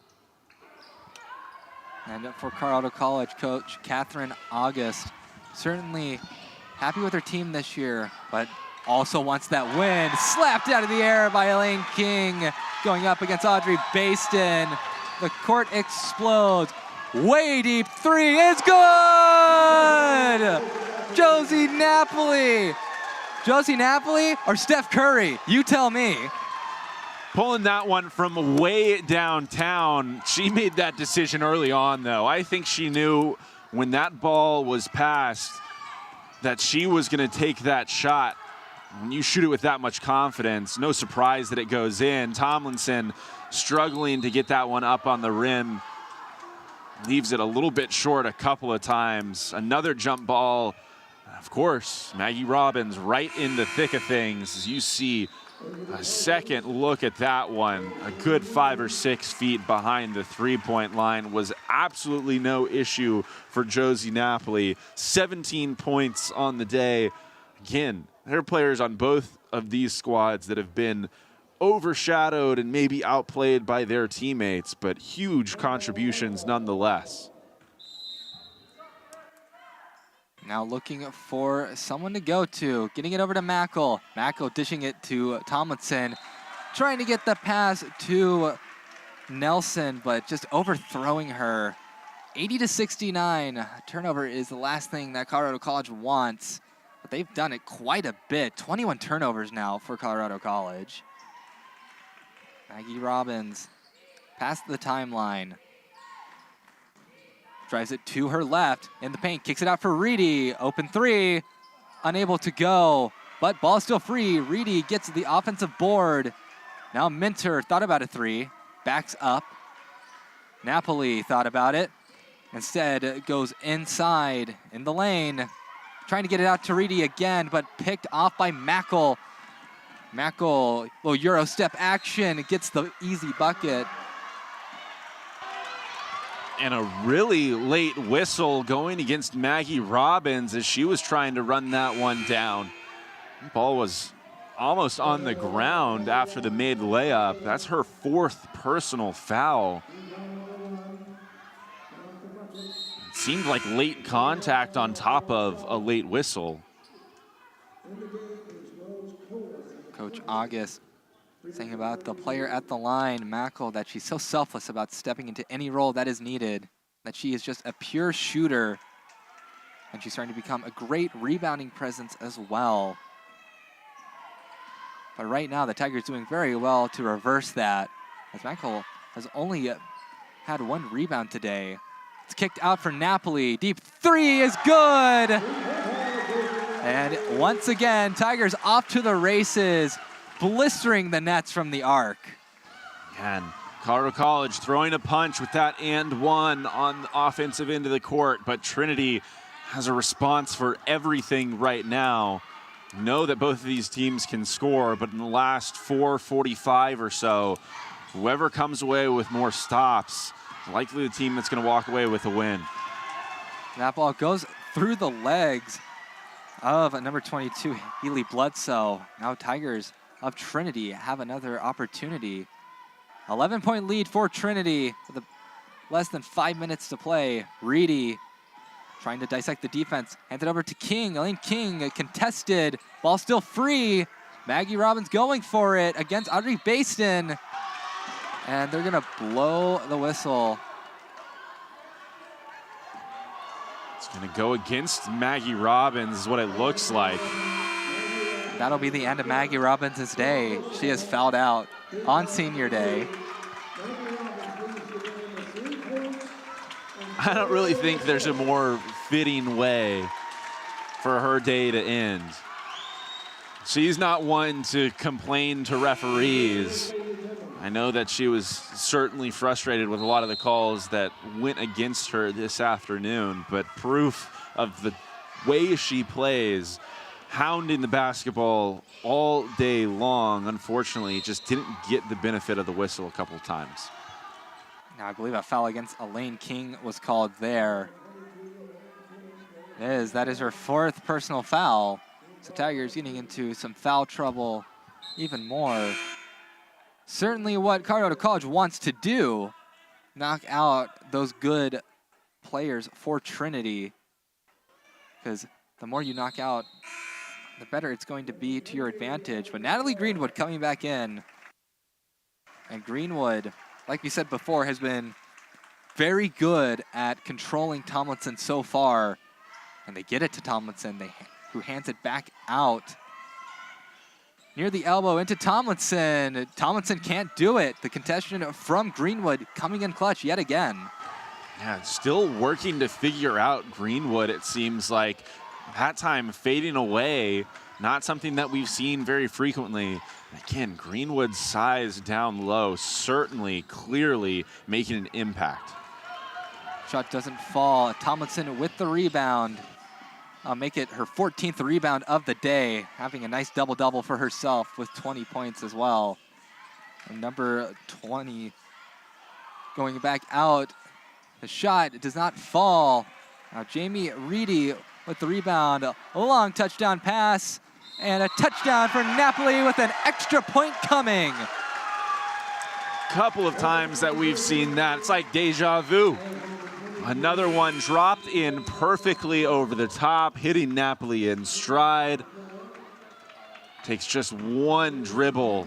And for Colorado College coach Catherine August, certainly happy with her team this year, but also wants that win. Slapped out of the air by Elaine King, going up against Audrey Baston. The court explodes. Way deep three is good! Josie Napoli. Josie Napoli or Steph Curry? You tell me. Pulling that one from way downtown. She made that decision early on, though. I think she knew when that ball was passed that she was going to take that shot. When you shoot it with that much confidence, no surprise that it goes in. Tomlinson struggling to get that one up on the rim. Leaves it a little bit short a couple of times. Another jump ball. Of course, Maggie Robbins right in the thick of things. As you see a second look at that one, a good 5 or 6 feet behind the three-point line was absolutely no issue for Josie Napoli. 17 points on the day. Again, there are players on both of these squads that have been overshadowed and maybe outplayed by their teammates, but huge contributions nonetheless. Now looking for someone to go to. Getting it over to Mackel. Mackel dishing it to Tomlinson. Trying to get the pass to Nelson, but just overthrowing her. 80-69. Turnover is the last thing that Colorado College wants, but they've done it quite a bit. 21 turnovers now for Colorado College. Maggie Robbins past the timeline. Drives it to her left in the paint, kicks it out for Reedy. Open three, unable to go, but ball still free. Reedy gets the offensive board. Now Minter thought about a three, backs up. Napoli thought about it. Instead goes inside in the lane, trying to get it out to Reedy again, but picked off by Mackel. Mackel, little Euro step action, gets the easy bucket. And a really late whistle going against Maggie Robbins as she was trying to run that one down. The ball was almost on the ground after the made layup. That's her 4th personal foul. It seemed like late contact on top of a late whistle. Coach August saying about the player at the line, Mackel, that she's so selfless about stepping into any role that is needed, that she is just a pure shooter, and she's starting to become a great rebounding presence as well. But right now, the Tigers doing very well to reverse that, as Mackel has only had 1 rebound today. It's kicked out for Napoli. Deep three is good! And once again, Tigers off to the races, blistering the nets from the arc. And Colorado College throwing a punch with that and one on the offensive end of the court, but Trinity has a response for everything right now. Know that both of these teams can score, but in the last 4:45 or so, whoever comes away with more stops, likely the team that's going to walk away with a win. That ball goes through the legs of number 22, Healy Bledsoe. Now Tigers of Trinity have another opportunity. 11-point lead for Trinity with less than 5 minutes to play. Reedy trying to dissect the defense. Hands it over to King. Elaine King contested. Ball still free. Maggie Robbins going for it against Audrey Baston. And they're going to blow the whistle. It's going to go against Maggie Robbins is what it looks like. That'll be the end of Maggie Robbins' day. She has fouled out on senior day. I don't really think there's a more fitting way for her day to end. She's not one to complain to referees. I know that she was certainly frustrated with a lot of the calls that went against her this afternoon, but proof of the way she plays, hounding the basketball all day long, unfortunately, just didn't get the benefit of the whistle a couple of times. Now I believe a foul against Elaine King was called there. That is her 4th personal foul. So Tigers getting into some foul trouble even more. Certainly what Colorado College wants to do, knock out those good players for Trinity, because the more you knock out, the better it's going to be to your advantage. But Natalie Greenwood coming back in, and Greenwood like we said before, has been very good at controlling Tomlinson so far. And they get it to Tomlinson, who hands it back out. Near the elbow into Tomlinson. Tomlinson can't do it. The contestant from Greenwood coming in clutch yet again. Yeah, still working to figure out Greenwood, it seems like. That time fading away, not something that we've seen very frequently. Again, Greenwood's size down low, certainly, clearly making an impact. Shot doesn't fall. Tomlinson with the rebound. Make it her 14th rebound of the day, having a nice double-double for herself with 20 points as well. And number 20 going back out. The shot does not fall. Now Jamie Reedy with the rebound. A long touchdown pass and a touchdown for Napoli with an extra point coming. Couple of times that we've seen that. It's like deja vu. Another one dropped in perfectly over the top, hitting Napoli in stride. Takes just one dribble.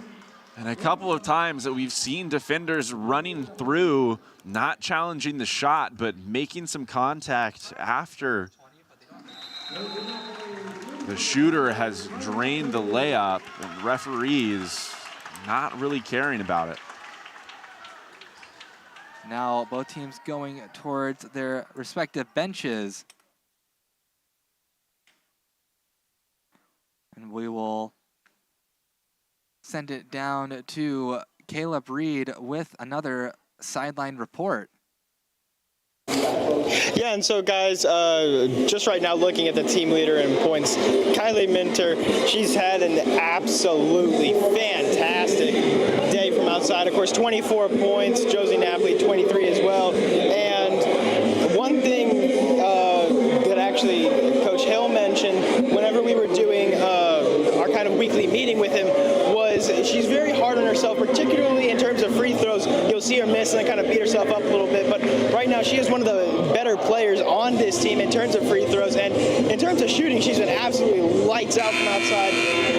And a couple of times that we've seen defenders running through, not challenging the shot, but making some contact after the shooter has drained the layup, and referees not really caring about it. Now both teams going towards their respective benches. And we will send it down to Caleb Reed with another sideline report. Yeah, and so guys, just right now looking at the team leader in points, Kylie Minter, she's had an absolutely fantastic day from outside. Of course, 24 points, Josie Napoli 23 as well. And one thing that actually Coach Hill mentioned whenever we were doing our kind of weekly meeting with him was she's very hard on herself, particularly in terms of free throws. You'll see her miss and then kind of beat herself up a little bit, but right now she is one of the better players on this team in terms of free throws, and in terms of shooting, she's been absolutely lights out from outside,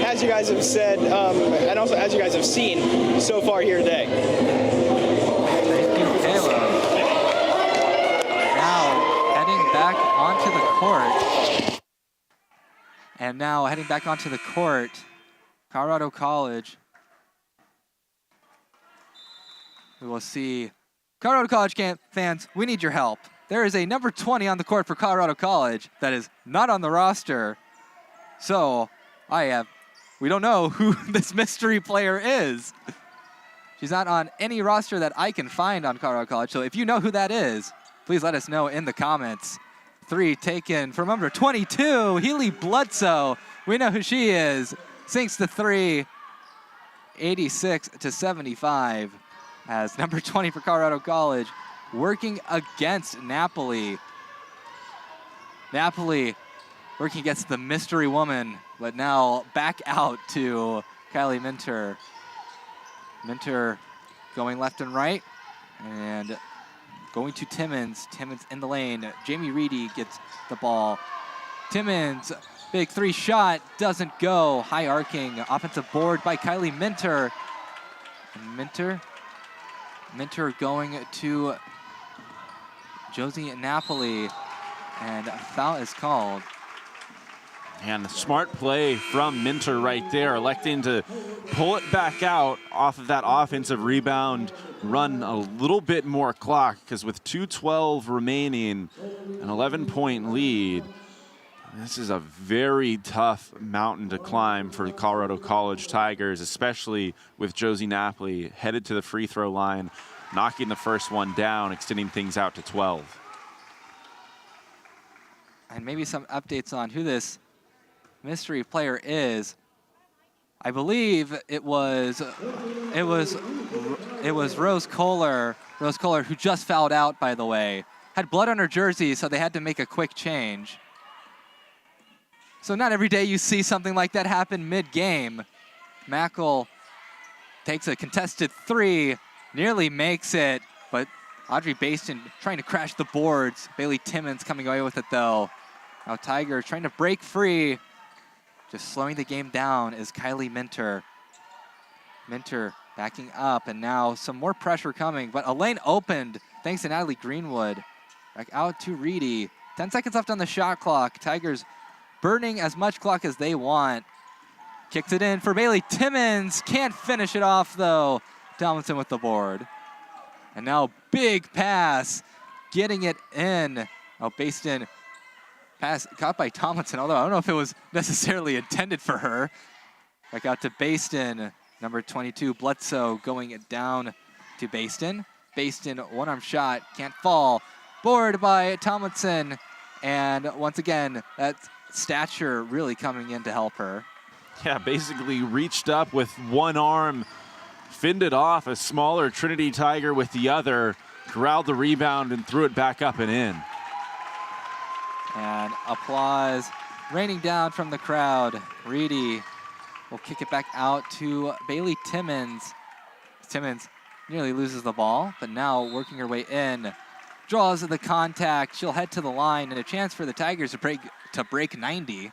as you guys have said, and also as you guys have seen so far here today. Thank you, Caleb. Now heading back onto the court. And now heading back onto the court, Colorado College. We will see Colorado College fans, we need your help. There is a number 20 on the court for Colorado College that is not on the roster. So we don't know who this mystery player is. She's not on any roster that I can find on Colorado College. So if you know who that is, please let us know in the comments. 3 taken from number 22, Healy Bledsoe. We know who she is. Sinks the 3, 86-75. As number 20 for Colorado College, working against Napoli. Napoli working against the mystery woman, but now back out to Kylie Minter. Minter going left and right, and going to Timmons. Timmons in the lane. Jamie Reedy gets the ball. Timmons, big 3 shot, doesn't go. High arcing offensive board by Kylie Minter. And Minter going to Josie Napoli, and a foul is called. And smart play from Minter right there, electing to pull it back out off of that offensive rebound, run a little bit more clock, because with 2:12 remaining, an 11-point lead, this is a very tough mountain to climb for the Colorado College Tigers, especially with Josie Napoli headed to the free throw line, knocking the first one down, extending things out to 12. And maybe some updates on who this mystery player is. I believe it was Rose Kohler. Rose Kohler, who just fouled out, by the way, had blood on her jersey, so they had to make a quick change. So not every day you see something like that happen mid-game. Mackel takes a contested 3, nearly makes it, but Audrey Baston trying to crash the boards. Bailey Timmons coming away with it, though. Now Tiger trying to break free. Just slowing the game down is Kylie Minter. Minter Backing up, and now some more pressure coming, but a lane opened thanks to Natalie Greenwood. Back out to Reedy. 10 seconds left on the shot clock. Tigers burning as much clock as they want. Kicks it in for Bailey Timmons. Can't finish it off, though. Tomlinson with the board. And now big pass, getting it in. Oh, Baston pass caught by Tomlinson, although I don't know if it was necessarily intended for her. Back out to Baston. Number 22, Bledsoe, going it down to Baston. Baston, one-arm shot, can't fall. Board by Tomlinson. And once again, that stature really coming in to help her. Yeah, basically reached up with one arm, fended off a smaller Trinity Tiger with the other, corralled the rebound and threw it back up and in. And applause raining down from the crowd. Reedy will kick it back out to Bailey Timmons. Timmons nearly loses the ball, but now working her way in. Draws the contact. She'll head to the line, and a chance for the Tigers to break 90.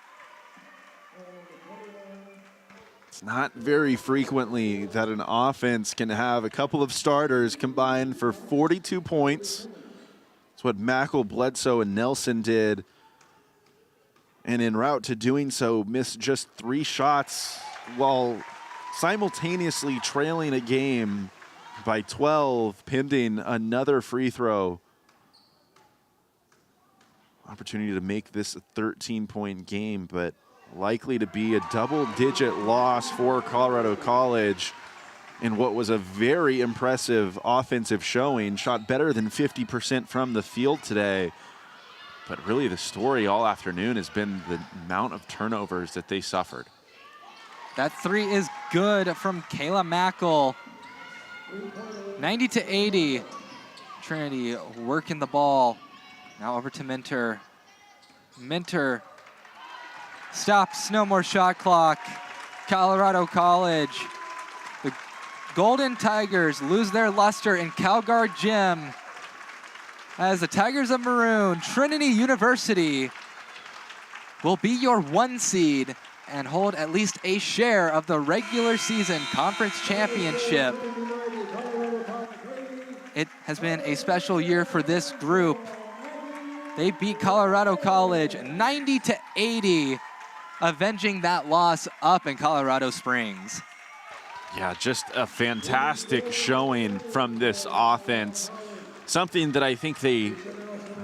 It's not very frequently that an offense can have a couple of starters combined for 42 points. It's what Mackle, Bledsoe, and Nelson did. And en route to doing so, missed just 3 shots while simultaneously trailing a game by 12, pending another free throw. Opportunity to make this a 13-point game, but likely to be a double-digit loss for Colorado College in what was a very impressive offensive showing. Shot better than 50% from the field today. But really the story all afternoon has been the amount of turnovers that they suffered. That 3 is good from Kayla Mackle. 90-80. Trinity working the ball. Now over to Minter. Minter stops, no more shot clock. Colorado College. The Golden Tigers lose their luster in Calgard Gym as the Tigers of Maroon, Trinity University, will be your 1 seed and hold at least a share of the regular season conference championship. It has been a special year for this group. They beat Colorado College 90-80, avenging that loss up in Colorado Springs. Yeah, just a fantastic showing from this offense. Something that I think they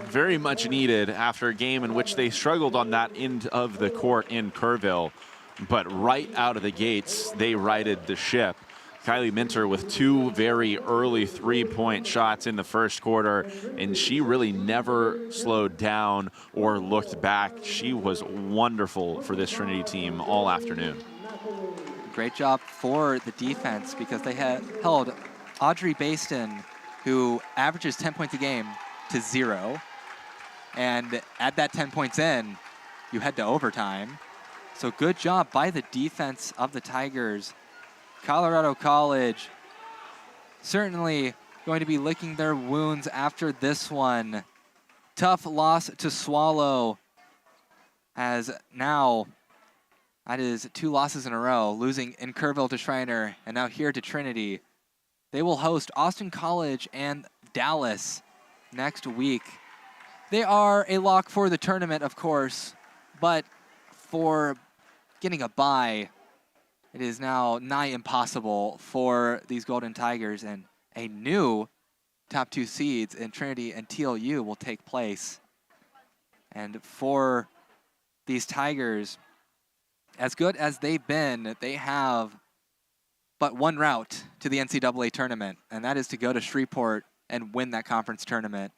very much needed after a game in which they struggled on that end of the court in Kerrville. But right out of the gates, they righted the ship. Kylie Minter with 2 very early 3-point shots in the first quarter, and she really never slowed down or looked back. She was wonderful for this Trinity team all afternoon. Great job for the defense because they had held Audrey Baston, who averages 10 points a game, to 0. And add that 10 points in, you head to overtime. So good job by the defense of the Tigers. Colorado College certainly going to be licking their wounds after this one. Tough loss to swallow, as now that is 2 losses in a row, losing in Kerrville to Schreiner and now here to Trinity. They will host Austin College and Dallas next week. They are a lock for the tournament, of course, but for getting a bye, it is now nigh impossible for these Golden Tigers, and a new top 2 seeds in Trinity and TLU will take place. And for these Tigers, as good as they've been, they have but one route to the NCAA tournament, and that is to go to Shreveport and win that conference tournament.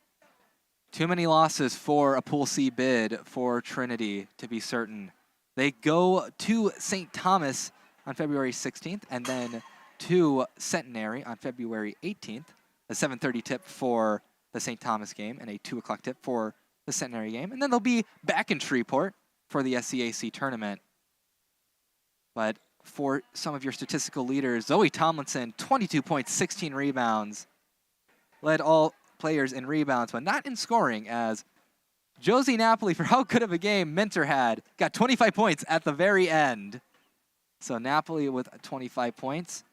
Too many losses for a Pool C bid for Trinity, to be certain. They go to St. Thomas on February 16th, and then to Centenary on February 18th. A 7:30 tip for the St. Thomas game and a 2 o'clock tip for the Centenary game. And then they'll be back in Shreveport for the SCAC tournament. But for some of your statistical leaders, Zoe Tomlinson, 22 points, 16 rebounds. Led all players in rebounds, but not in scoring, as Josie Napoli, for how good of a game Minter had, got 25 points at the very end. So Napoli with 25 points.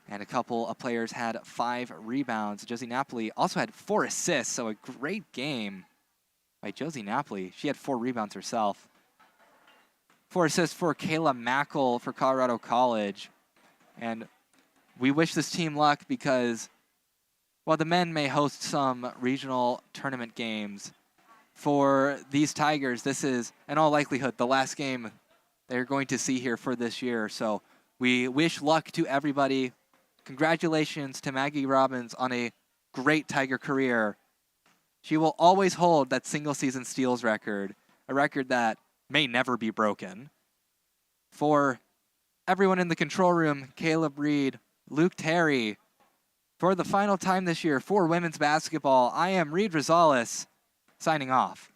And a couple of players had 5 rebounds. Josie Napoli also had 4 assists, so a great game by Josie Napoli. She had 4 rebounds herself. 4 assists for Kayla Mackel for Colorado College. And we wish this team luck because while the men may host some regional tournament games, for these Tigers, this is, in all likelihood, the last game they're going to see here for this year. So we wish luck to everybody. Congratulations to Maggie Robbins on a great Tiger career. She will always hold that single-season steals record, a record that may never be broken. For everyone in the control room, Caleb Reed, Luke Terry, for the final time this year for women's basketball, I am Reed Rosales, signing off.